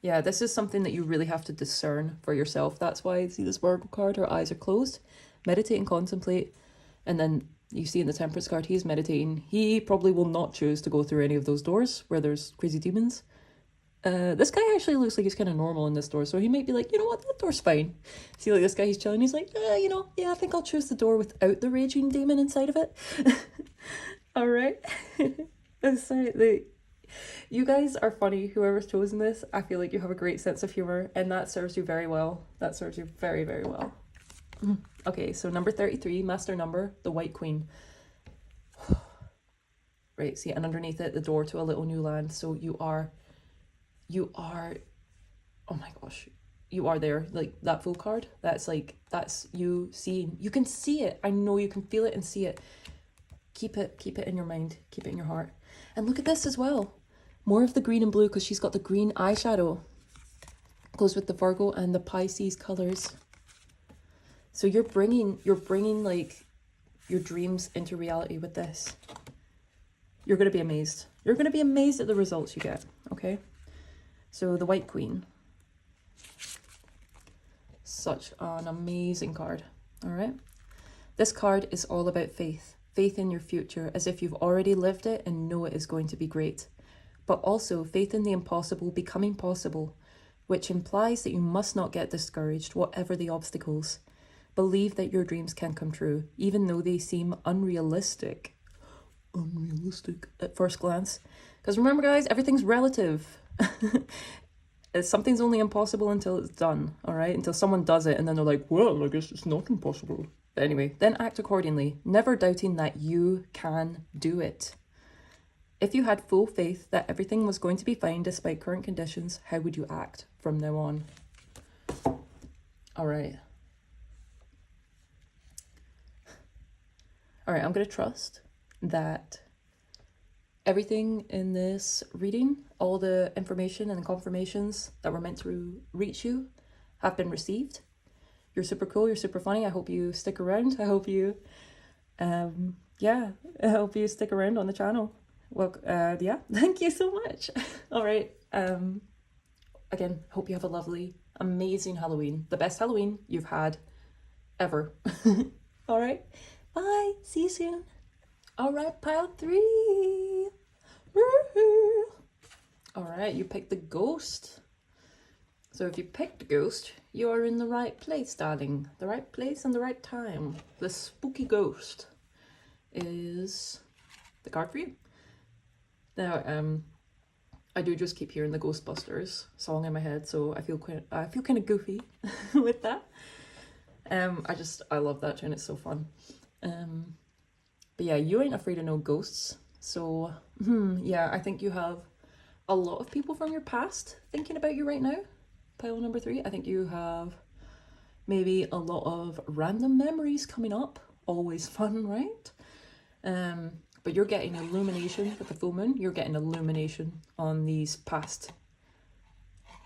Yeah, this is something that you really have to discern for yourself. That's why I see this Virgo card, her eyes are closed. Meditate and contemplate. And then you see in the Temperance card, he's meditating. He probably will not choose to go through any of those doors where there's crazy demons. This guy actually looks like he's kind of normal in this door, so he might be like, you know what, that door's fine. See, like this guy, he's chilling, he's like, yeah, I think I'll choose the door without the raging demon inside of it. All right. Sorry, you guys are funny, whoever's chosen this. I feel like you have a great sense of humor, and that serves you very well. That serves you very, very well. Okay, so number 33, master number, the White Queen. Right, see, and underneath it, the door to a little new land. So you are, oh my gosh, you are there. Like, that full card, that's you seeing. You can see it. I know you can feel it and see it. Keep it in your mind. Keep it in your heart. And look at this as well. More of the green and blue, because she's got the green eyeshadow. Goes with the Virgo and the Pisces colors. So you're bringing like your dreams into reality with this. You're going to be amazed. You're going to be amazed at the results you get, okay? So the White Queen. Such an amazing card, all right? This card is all about faith. Faith in your future, as if you've already lived it and know it is going to be great. But also faith in the impossible becoming possible, which implies that you must not get discouraged, whatever the obstacles. Believe that your dreams can come true, even though they seem unrealistic. Unrealistic at first glance. Because remember, guys, everything's relative. Something's only impossible until it's done, all right? Until someone does it, and then they're like, well, I guess it's not impossible. But anyway, then act accordingly, never doubting that you can do it. If you had full faith that everything was going to be fine despite current conditions, how would you act from now on? All right. All right, I'm going to trust that everything in this reading, all the information and the confirmations that were meant to reach you have been received. You're super cool. You're super funny. I hope you stick around. I hope you, I hope you stick around on the channel. Well, yeah, thank you so much. All right. Again, hope you have a lovely, amazing Halloween. The best Halloween you've had ever. All right. Bye. See you soon. All right, pile 3. All right, you picked the ghost. So if you picked the ghost, you are in the right place, darling. The right place and the right time. The spooky ghost is the card for you. Now, I do just keep hearing the Ghostbusters song in my head, so I feel kind of goofy with that. I love that tune. It's so fun. But yeah, you ain't afraid of no ghosts. So, yeah, I think you have a lot of people from your past thinking about you right now. Pile number 3. I think you have maybe a lot of random memories coming up. Always fun, right? But you're getting illumination with the full moon. You're getting illumination on these past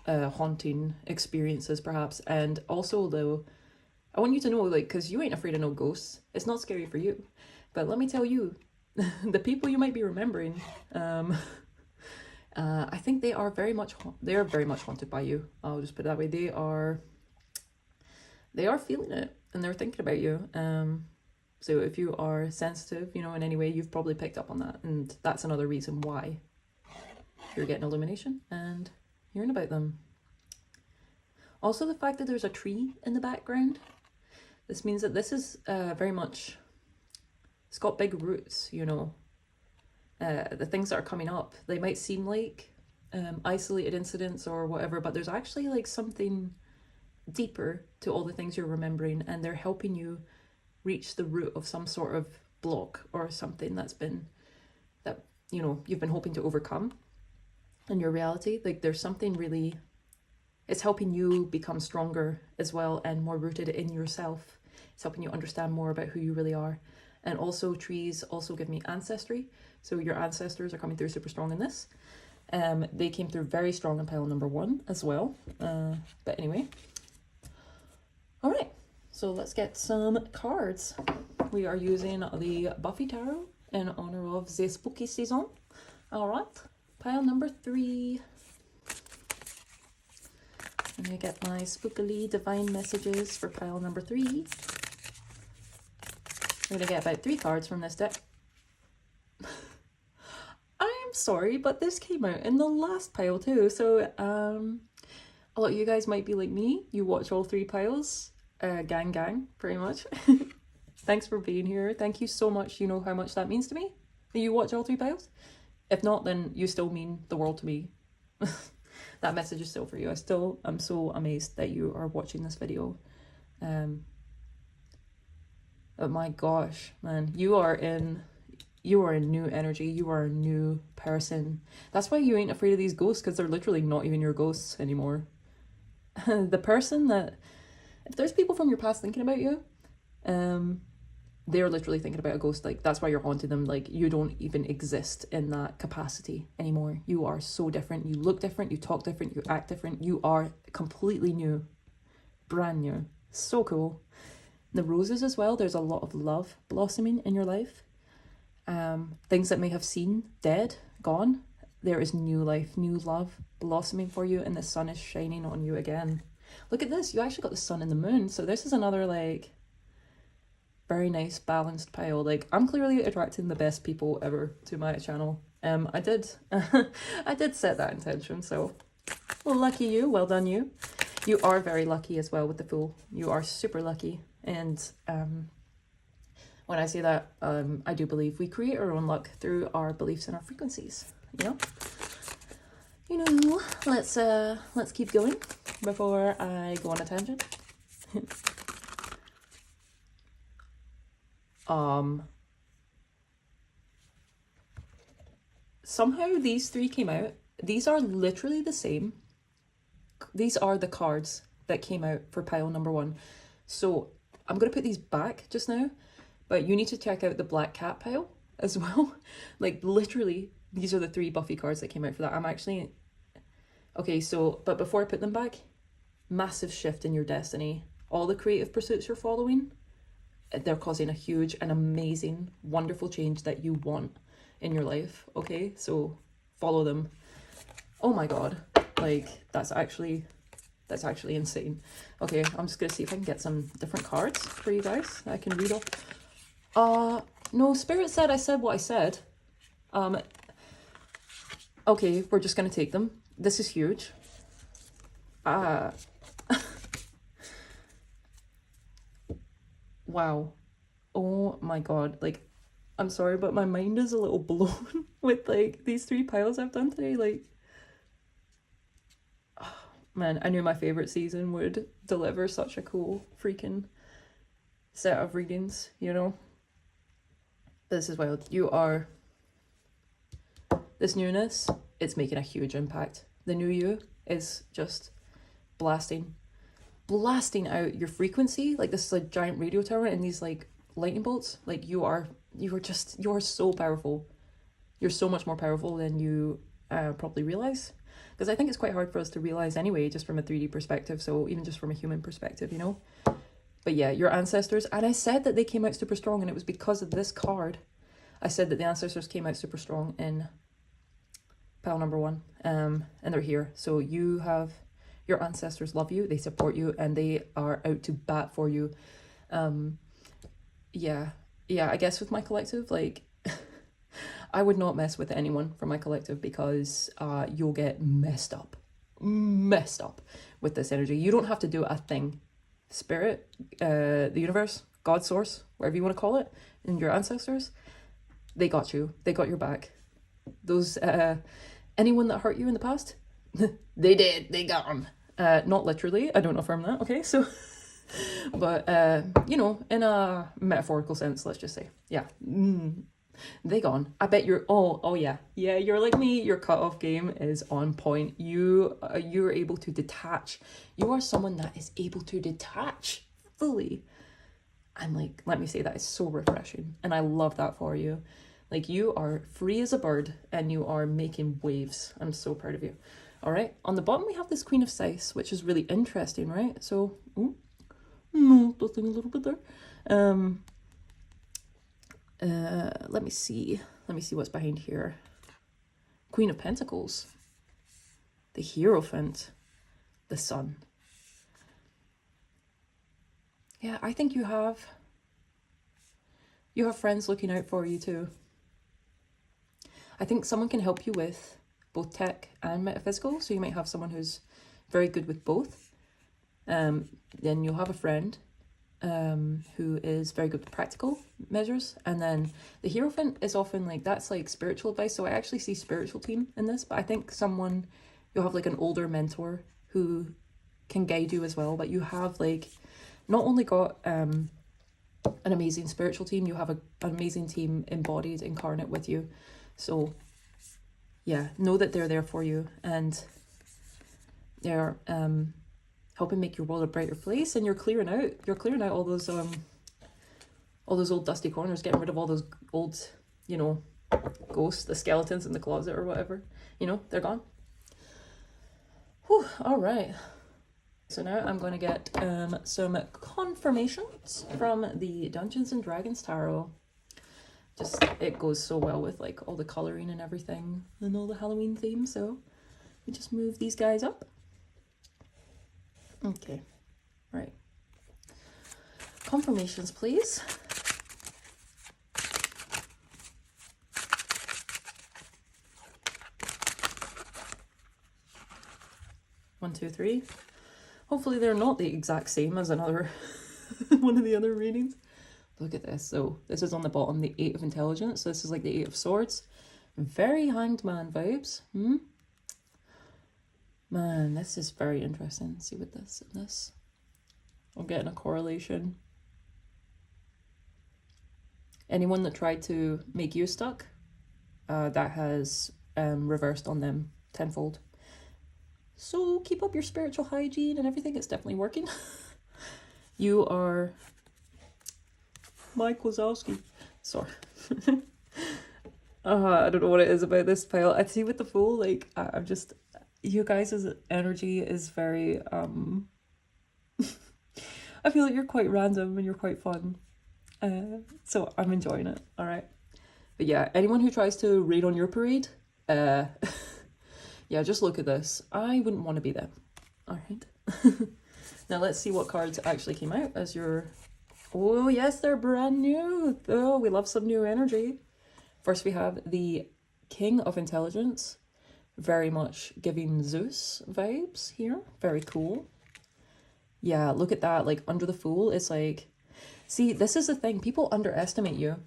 haunting experiences, perhaps. And also, though, I want you to know, like, because you ain't afraid of no ghosts. It's not scary for you. But let me tell you, the people you might be remembering, I think they are very much haunted by you. I'll just put it that way. They are feeling it, and they're thinking about you. So if you are sensitive, in any way, you've probably picked up on that, and that's another reason why you're getting illumination and hearing about them. Also, the fact that there's a tree in the background, this means that this is very much, it's got big roots, the things that are coming up, they might seem like isolated incidents or whatever, but there's actually like something deeper to all the things you're remembering, and they're helping you reach the root of some sort of block or something that you've been hoping to overcome in your reality. Like there's something really, it's helping you become stronger as well and more rooted in yourself. It's helping you understand more about who you really are. And also trees also give me ancestry, so your ancestors are coming through super strong in this. They came through very strong in pile number 1 as well, but anyway. All right, so let's get some cards. We are using the Buffy Tarot in honor of the spooky season. All right, pile number 3. I'm gonna get my Spookily divine messages for pile number 3. I'm gonna get about 3 cards from this deck. I'm sorry, but this came out in the last pile too, so a lot of you guys might be like me. You watch all 3 piles. Gang, pretty much. Thanks for being here. Thank you so much. You know how much that means to me, that you watch all 3 piles. If not, then you still mean the world to me. That message is still for you. I'm so amazed that you are watching this video. Oh my gosh, man, you are in new energy. You are a new person. That's why you ain't afraid of these ghosts, because they're literally not even your ghosts anymore. The person that, if there's people from your past thinking about you, they're literally thinking about a ghost. Like, that's why you're haunting them. Like, you don't even exist in that capacity anymore. You are so different. You look different. You talk different. You act different. You are completely new. Brand new. So cool. The roses as well. There's a lot of love blossoming in your life. Things that may have seemed dead, gone. There is new life, new love blossoming for you, and the sun is shining on you again. Look at this. You actually got the sun and the moon. So this is another, like, very nice balanced pile. Like, I'm clearly attracting the best people ever to my channel. I did set that intention, so well, lucky you. Well done, you. You are very lucky as well with the Fool. You are super lucky. And when I say that, I do believe we create our own luck through our beliefs and our frequencies. You know, let's keep going before I go on a tangent. Somehow these 3 came out. These are literally the same. These are the cards that came out for pile number 1. So I'm going to put these back just now, but you need to check out the Black Cat pile as well. Like, literally, these are the 3 Buffy cards that came out for that. I'm actually... Okay, so, but before I put them back, massive shift in your destiny. All the creative pursuits you're following, they're causing a huge and amazing, wonderful change that you want in your life, okay? So follow them. Oh my god, like, that's actually insane. Okay, I'm just gonna see if I can get some different cards for you guys that I can read off. No, Spirit said I said what I said. Okay, we're just gonna take them. This is huge. Wow. Oh my god, like, I'm sorry, but my mind is a little blown with, like, these 3 piles I've done today. Like, oh, man, I knew my favorite season would deliver such a cool freaking set of readings, you know? This is wild. You are... This newness, it's making a huge impact. The new you is just blasting out your frequency. Like, this is a giant radio tower and these, like, lightning bolts. Like, you're so powerful. You're so much more powerful than you probably realize, because I think it's quite hard for us to realize anyway, just from a 3D perspective. So even just from a human perspective, you know. But yeah, your ancestors, and I said that they came out super strong, and it was because of this card. I said that the ancestors came out super strong in pile number 1, and they're here. So you have, your ancestors love you, they support you, and they are out to bat for you. Yeah, I guess with my collective, like, I would not mess with anyone from my collective, because you'll get messed up with this energy. You don't have to do a thing. Spirit, the universe, God, source, whatever you want to call it, and your ancestors, they got you. They got your back. Those Anyone that hurt you in the past, they did, they got them. Not literally, I don't affirm that, okay? So, but, you know, in a metaphorical sense, let's just say, yeah. They gone. I bet you're, oh yeah. Yeah, you're like me, your cutoff game is on point. You're able to detach. You are someone that is able to detach fully. And like, let me say, that is so refreshing. And I love that for you. Like, you are free as a bird and you are making waves. I'm so proud of you. All right, on the bottom we have this Queen of Scythes, which is really interesting, right? So, nothing a little bit there. Let me see what's behind here. Queen of Pentacles, the Hierophant, the Sun. Yeah, I think you have friends looking out for you too. I think someone can help you with both tech and metaphysical, so you might have someone who's very good with both. Then you'll have a friend who is very good with practical measures, and then the Hierophant is often like, that's like spiritual advice, so I actually see spiritual team in this, but I think you'll have like an older mentor who can guide you as well, but you have like not only got an amazing spiritual team, you have an amazing team embodied, incarnate with you. So yeah, know that they're there for you, and they're helping make your world a brighter place, and you're clearing out all those old dusty corners, getting rid of all those old, you know, ghosts, the skeletons in the closet or whatever, you know, they're gone. Whew, all right. So now I'm going to get some confirmations from the Dungeons and Dragons Tarot. Just, it goes so well with like all the colouring and everything and all the Halloween theme, so we just move these guys up. Okay, right. Confirmations, please. One, two, three. Hopefully they're not the exact same as another one of the other readings. Look at this. So this is on the bottom, the 8 of Intelligence. So this is like the 8 of Swords. Very Hanged Man vibes. Man, this is very interesting. Let's see what this and this. I'm getting a correlation. Anyone that tried to make you stuck, that has reversed on them tenfold. So keep up your spiritual hygiene and everything. It's definitely working. You are Mike Wazowski. Sorry. I don't know what it is about this pile. I see with the Fool, like, I'm just, you guys' energy is very, I feel like you're quite random and you're quite fun. So I'm enjoying it, all right? But yeah, anyone who tries to raid on your parade, yeah, just look at this. I wouldn't want to be them, all right? Now let's see what cards actually came out as your... Oh yes, they're brand new. Oh, we love some new energy. First we have the King of Intelligence, very much giving Zeus vibes here. Very cool. Yeah, look at that, like under the Fool, it's like, see, this is the thing, people underestimate you.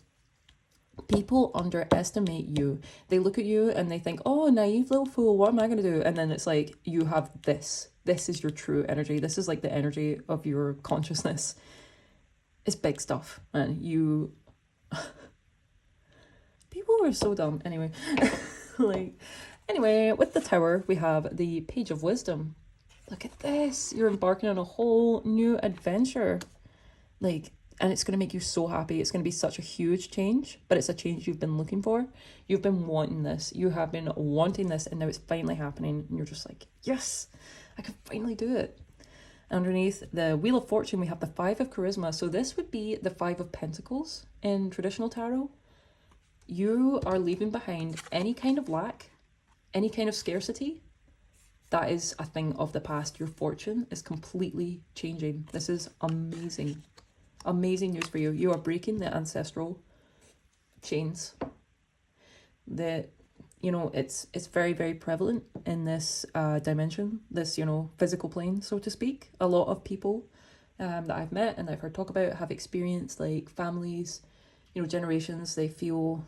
People underestimate you. They look at you and they think, oh, naive little fool, what am I going to do? And then it's like, you have this. This is your true energy. This is like the energy of your consciousness. It's big stuff, man. You... People are so dumb. Anyway, like, anyway, with the Tower, we have the Page of Wisdom. Look at this. You're embarking on a whole new adventure. Like, and it's going to make you so happy. It's going to be such a huge change, but it's a change you've been looking for. You've been wanting this. You have been wanting this, and now it's finally happening. And you're just like, yes, I can finally do it. Underneath the Wheel of Fortune, we have the 5 of Charisma. So this would be the 5 of Pentacles in traditional tarot. You are leaving behind any kind of lack, any kind of scarcity. That is a thing of the past. Your fortune is completely changing. This is amazing. Amazing news for you. You are breaking the ancestral chains. You know, it's very, very prevalent in this dimension, this, you know, physical plane, so to speak. A lot of people that I've met and I've heard talk about have experienced, like, families, you know, generations, they feel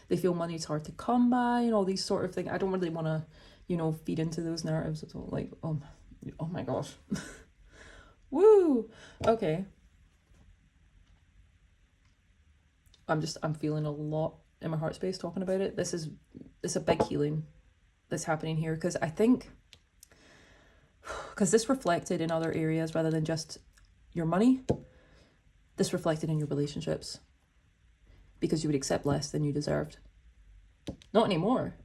They feel money's hard to come by and all these sort of things. I don't really want to, you know, feed into those narratives at all. Like, oh my gosh. Woo! Okay. I'm feeling a lot in my heart space talking about it. It's a big healing that's happening here, because I think, because this reflected in other areas rather than just your money, this reflected in your relationships, because you would accept less than you deserved. Not anymore.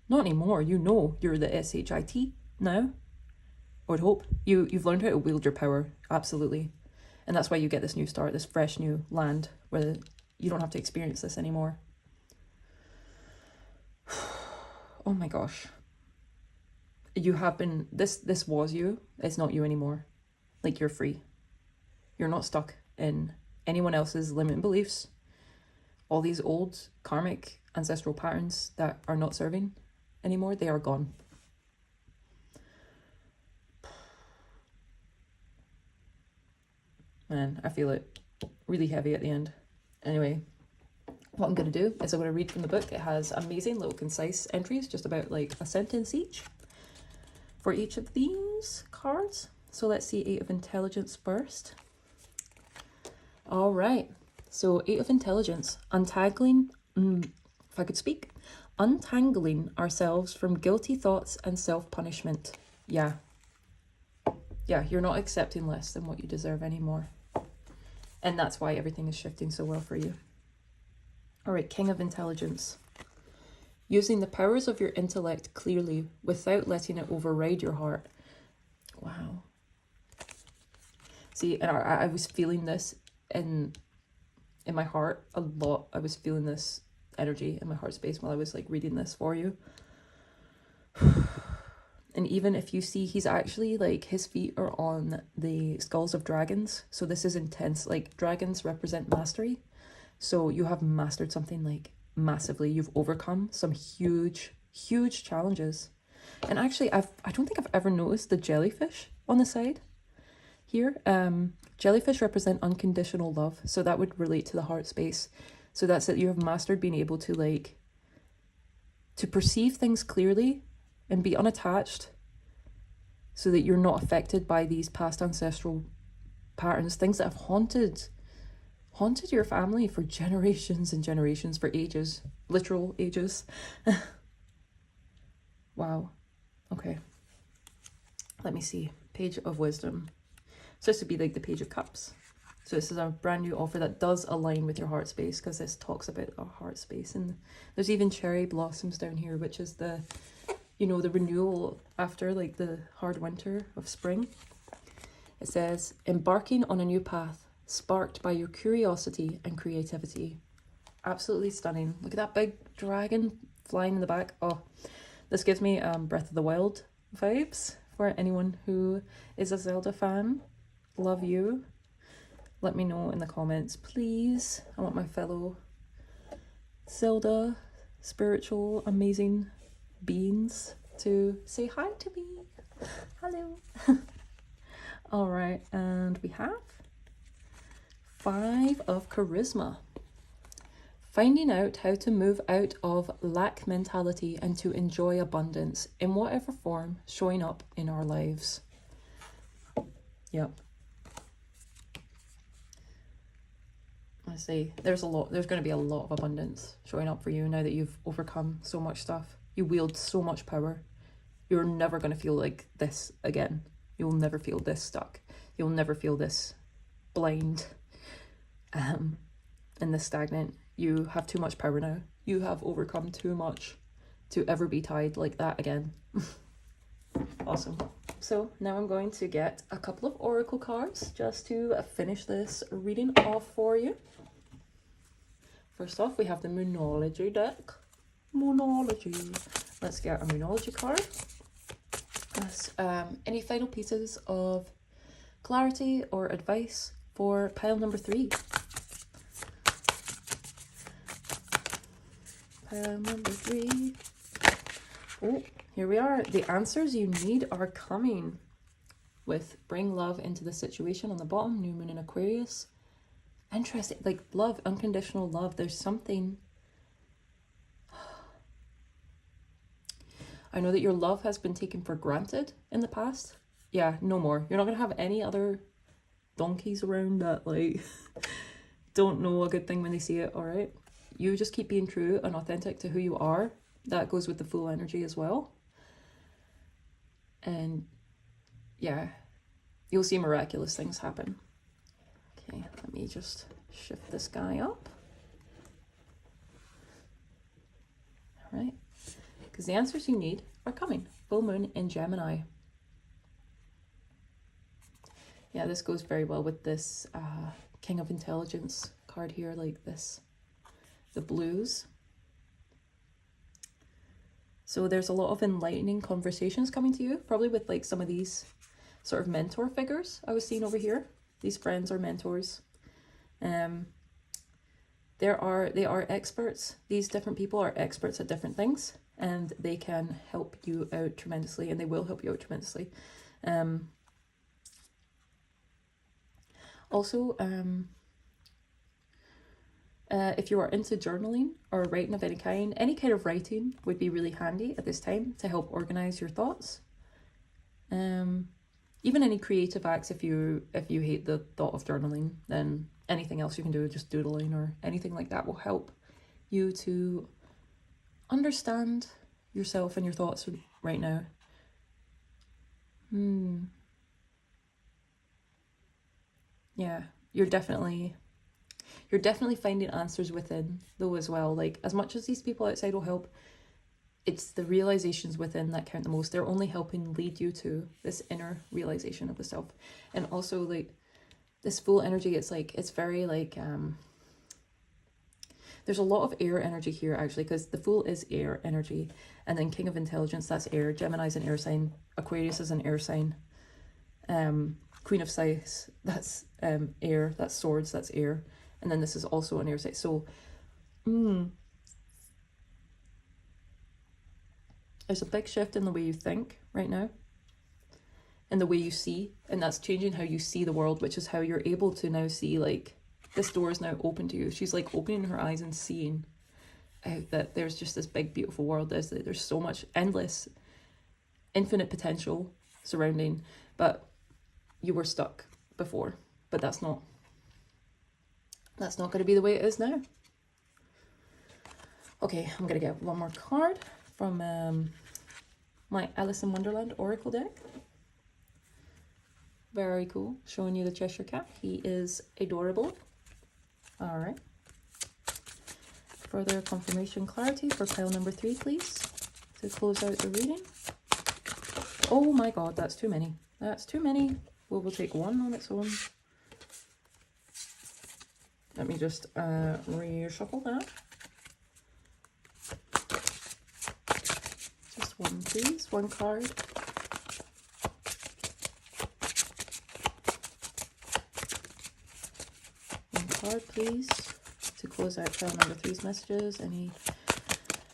Not anymore. You know you're the SHIT now. I would hope. You've learned how to wield your power, absolutely. And that's why you get this new start, this fresh new land where you don't have to experience this anymore. Oh my gosh. You have been, this was you, it's not you anymore. Like, you're free. You're not stuck in anyone else's limiting beliefs. All these old karmic ancestral patterns that are not serving anymore, they are gone. Man, I feel it really heavy at the end. Anyway, what I'm going to do is I'm going to read from the book. It has amazing little concise entries, just about like a sentence each for each of these cards. So let's see 8 of Intelligence first. All right. So 8 of Intelligence, untangling, if I could speak, untangling ourselves from guilty thoughts and self-punishment. Yeah, you're not accepting less than what you deserve anymore. And that's why everything is shifting so well for you. All right, King of Intelligence. Using the powers of your intellect clearly without letting it override your heart. Wow. See, and I was feeling this in my heart a lot. I was feeling this energy in my heart space while I was like reading this for you. And even if you see, he's actually like, his feet are on the skulls of dragons. So this is intense. Like, dragons represent mastery. So you have mastered something like massively. You've overcome some huge, huge challenges. And actually, I don't think I've ever noticed the jellyfish on the side here. Jellyfish represent unconditional love. So that would relate to the heart space. So that's it. You have mastered being able to like, to perceive things clearly and be unattached, so that you're not affected by these past ancestral patterns, things that have haunted your family for generations and generations, for ages, literal ages. Wow. Okay. Let me see. Page of Wisdom. So this would be like the Page of Cups. So this is a brand new offer that does align with your heart space, because this talks about our heart space. And there's even cherry blossoms down here, which is the, you know, the renewal after like the hard winter of spring. It says, embarking on a new path, sparked by your curiosity and creativity. Absolutely stunning. Look at that big dragon flying in the back. Oh, this gives me Breath of the Wild vibes for anyone who is a Zelda fan. Love you. Let me know in the comments, please. I want my fellow Zelda, spiritual, amazing beings to say hi to me. Hello. All right, and we have 5 of Charisma. Finding out how to move out of lack mentality and to enjoy abundance in whatever form showing up in our lives. Yep. I say there's going to be a lot of abundance showing up for you now that you've overcome so much stuff. You wield so much power. You're never going to feel like this again. You'll never feel this stuck. You'll never feel this blind and this stagnant. You have too much power now. You have overcome too much to ever be tied like that again. Awesome. So now I'm going to get a couple of oracle cards just to finish this reading off for you. First off, we have the Moonology deck. Moonology. Let's get a Moonology card. Yes, any final pieces of clarity or advice for pile number 3? Pile number 3. Oh, here we are. The answers you need are coming. With bring love into the situation on the bottom, new moon in Aquarius. Interesting, like love, unconditional love. There's something I know that your love has been taken for granted in the past. Yeah, no more. You're not going to have any other donkeys around that, like, don't know a good thing when they see it, alright? You just keep being true and authentic to who you are. That goes with the Fool energy as well. And yeah, you'll see miraculous things happen. Okay, let me just shift this guy up. Alright, because the answers you need are coming. Full moon in Gemini. Yeah, this goes very well with this King of Intelligence card here, like this, the blues. So there's a lot of enlightening conversations coming to you, probably with like some of these sort of mentor figures I was seeing over here. These friends or mentors. They are experts. These different people are experts at different things, and they can help you out tremendously, and they will help you out tremendously. Also, if you are into journaling or writing of any kind of writing would be really handy at this time to help organize your thoughts. Even any creative acts, if you hate the thought of journaling, then anything else you can do, just doodling or anything like that, will help you to understand yourself and your thoughts right now. Yeah, you're definitely finding answers within though as well. Like, as much as these people outside will help, it's the realizations within that count the most. They're only helping lead you to this inner realization of the self. And also, like, this Fool energy, it's like, it's very like, there's a lot of air energy here actually, because the Fool is air energy, and then King of Intelligence, that's air. Gemini's an air sign. Aquarius is an air sign. Queen of Scythes, that's air. That's swords, that's air. And then this is also an air sign. So, there's a big shift in the way you think right now, and the way you see, and that's changing how you see the world, which is how you're able to now see, like, this door is now open to you. She's like opening her eyes and seeing that there's just this big beautiful world. There's so much endless, infinite potential surrounding, but you were stuck before. But that's not going to be the way it is now. Okay, I'm going to get one more card from my Alice in Wonderland Oracle deck. Very cool. Showing you the Cheshire Cat. He is adorable. All right. Further confirmation clarity for pile number 3, please, to close out the reading. Oh my god, that's too many. That's too many. We'll take one on its own. Let me just reshuffle that. Just one, please. One card. One card, please, to close out pile number 3's messages. Any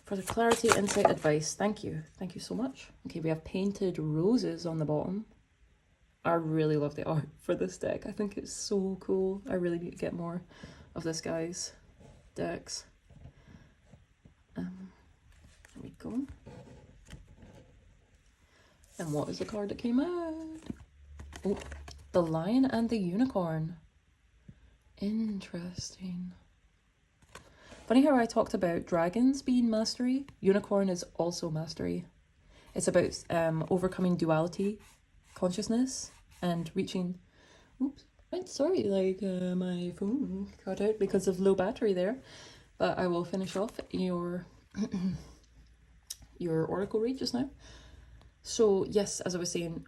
further clarity, insight, advice? Thank you. Thank you so much. Okay, we have painted roses on the bottom. I really love the art for this deck. I think it's so cool. I really need to get more of this guy's decks. There we go. And what is the card that came out? Oh, the Lion and the Unicorn. Interesting. Funny how I talked about dragons being mastery. Unicorn is also mastery. It's about overcoming duality consciousness and reaching, oops, right, sorry, like my phone cut out because of low battery there, but I will finish off your your oracle read just now. So yes, as I was saying,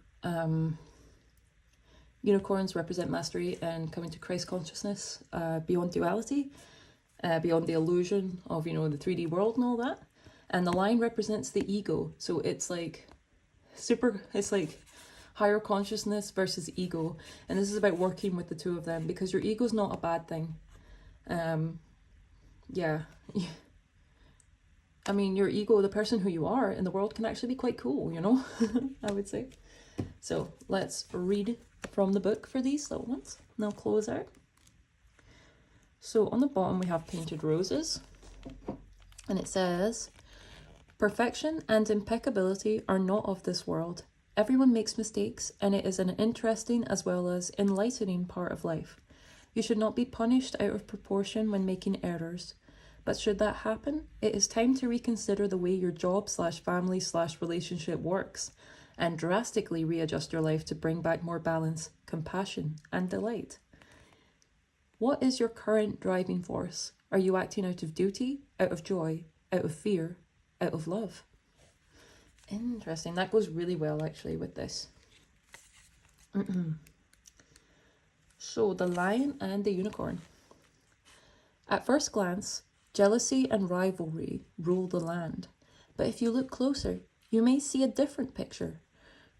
unicorns represent mastery and coming to Christ consciousness, beyond duality, beyond the illusion of, you know, the 3D world and all that. And the lion represents the ego, so it's like it's like higher consciousness versus ego, and this is about working with the two of them, because your ego's not a bad thing. Yeah, I mean, your ego, the person who you are in the world, can actually be quite cool, you know. I would say. So let's read from the book for these little ones, and I'll close out. So on the bottom we have painted roses, and it says, Perfection and impeccability are not of this world. Everyone makes mistakes, and it is an interesting as well as enlightening part of life. You should not be punished out of proportion when making errors. But should that happen, it is time to reconsider the way your job/family/relationship works and drastically readjust your life to bring back more balance, compassion, and delight. What is your current driving force? Are you acting out of duty, out of joy, out of fear, out of love? Interesting. That goes really well actually with this. So the lion and the unicorn. At first glance, jealousy and rivalry rule the land. But if you look closer, you may see a different picture.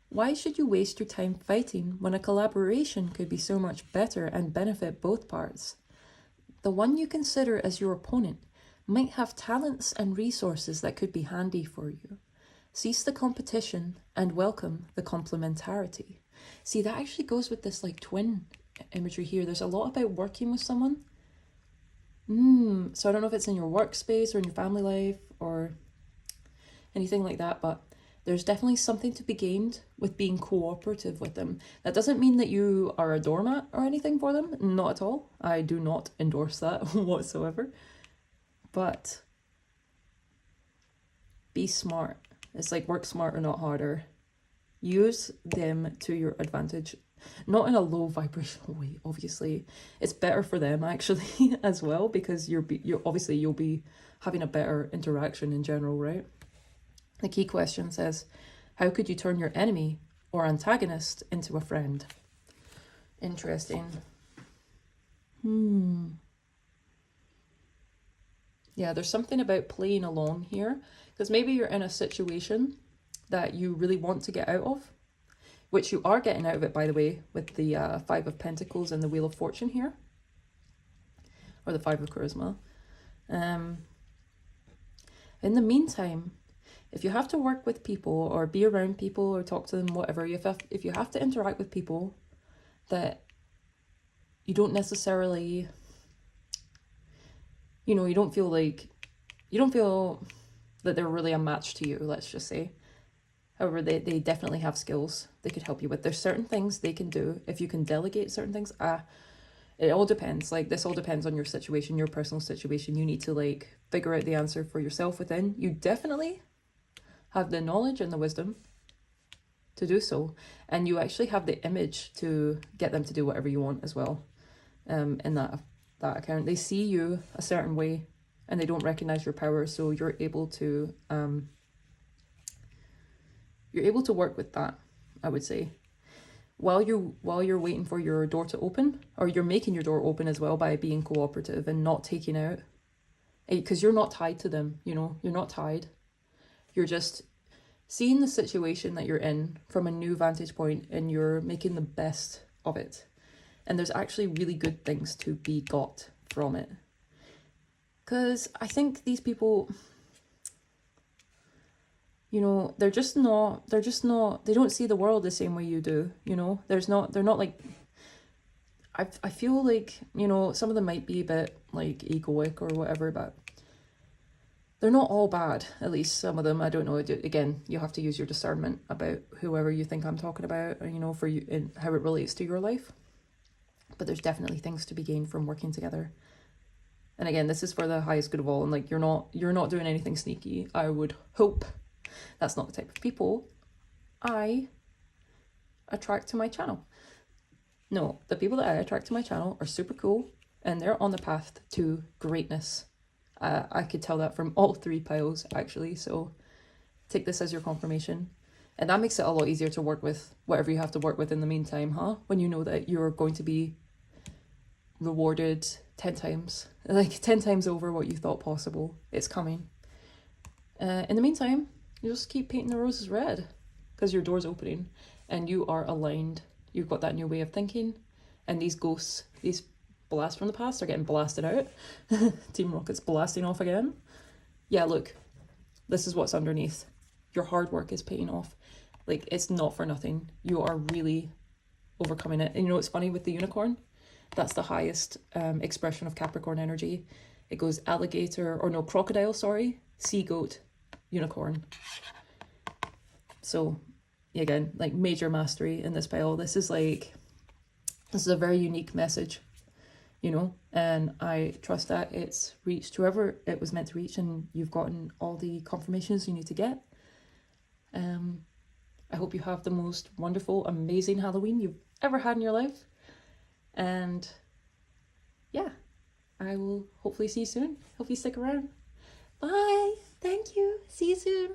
Why should you waste your time fighting when a collaboration could be so much better and benefit both parts? The one you consider as your opponent might have talents and resources that could be handy for you. Cease the competition and welcome the complementarity. See, that actually goes with this like twin imagery here. There's a lot about working with someone. So I don't know if it's in your workspace or in your family life or anything like that, but there's definitely something to be gained with being cooperative with them. That doesn't mean that you are a doormat or anything for them. Not at all. I do not endorse that whatsoever. But be smart. It's like work smarter, not harder. Use them to your advantage. Not in a low vibrational way, obviously. It's better for them actually as well, because you're obviously you'll be having a better interaction in general, right? The key question says, how could you turn your enemy or antagonist into a friend? Interesting. Yeah, there's something about playing along here, because maybe you're in a situation that you really want to get out of, which you are getting out of it, by the way, with the Five of Pentacles and the Wheel of Fortune here, or the Five of Charisma. In the meantime, if you have to work with people or be around people or talk to them, whatever, if you have to interact with people that you don't necessarily, you don't feel that they're really a match to you, let's just say. However, they definitely have skills they could help you with. There's certain things they can do. If you can delegate certain things, it all depends. Like, this all depends on your situation, your personal situation. You need to like figure out the answer for yourself within. You definitely have the knowledge and the wisdom to do so. And you actually have the image to get them to do whatever you want as well. In that account, they see you a certain way and they don't recognize your power, so you're able to work with that, I would say. While you're waiting for your door to open, or you're making your door open as well by being cooperative and not taking out, because you're not tied to them, you're not tied. You're just seeing the situation that you're in from a new vantage point and you're making the best of it. And there's actually really good things to be got from it. Because I think these people, they don't see the world the same way you do, they're not like, I feel like, some of them might be a bit like egoic or whatever, but they're not all bad, at least some of them. I don't know, again, you have to use your discernment about whoever you think I'm talking about, for you and how it relates to your life. But there's definitely things to be gained from working together. And again, this is for the highest good of all, and like you're not doing anything sneaky. I would hope that's not the type of people I attract to my channel. No, the people that I attract to my channel are super cool and they're on the path to greatness. I could tell that from all three piles actually, so take this as your confirmation. And that makes it a lot easier to work with whatever you have to work with in the meantime, when you know that you're going to be rewarded 10 times over what you thought possible. It's coming. In the meantime, you just keep painting the roses red, because your door's opening and you are aligned. You've got that new way of thinking, and these ghosts, these blasts from the past are getting blasted out. Team Rocket's blasting off again. Yeah, look, this is what's underneath. Your hard work is paying off. Like, it's not for nothing. You are really overcoming it. And it's funny with the unicorn? That's the highest expression of Capricorn energy. It goes crocodile, sea goat, unicorn. So again, like major mastery in this pile. This is a very unique message, you know, and I trust that it's reached whoever it was meant to reach, and you've gotten all the confirmations you need to get. I hope you have the most wonderful, amazing Halloween you've ever had in your life. And yeah, I will hopefully see you soon. Hope you stick around. Bye. Thank you. See you soon.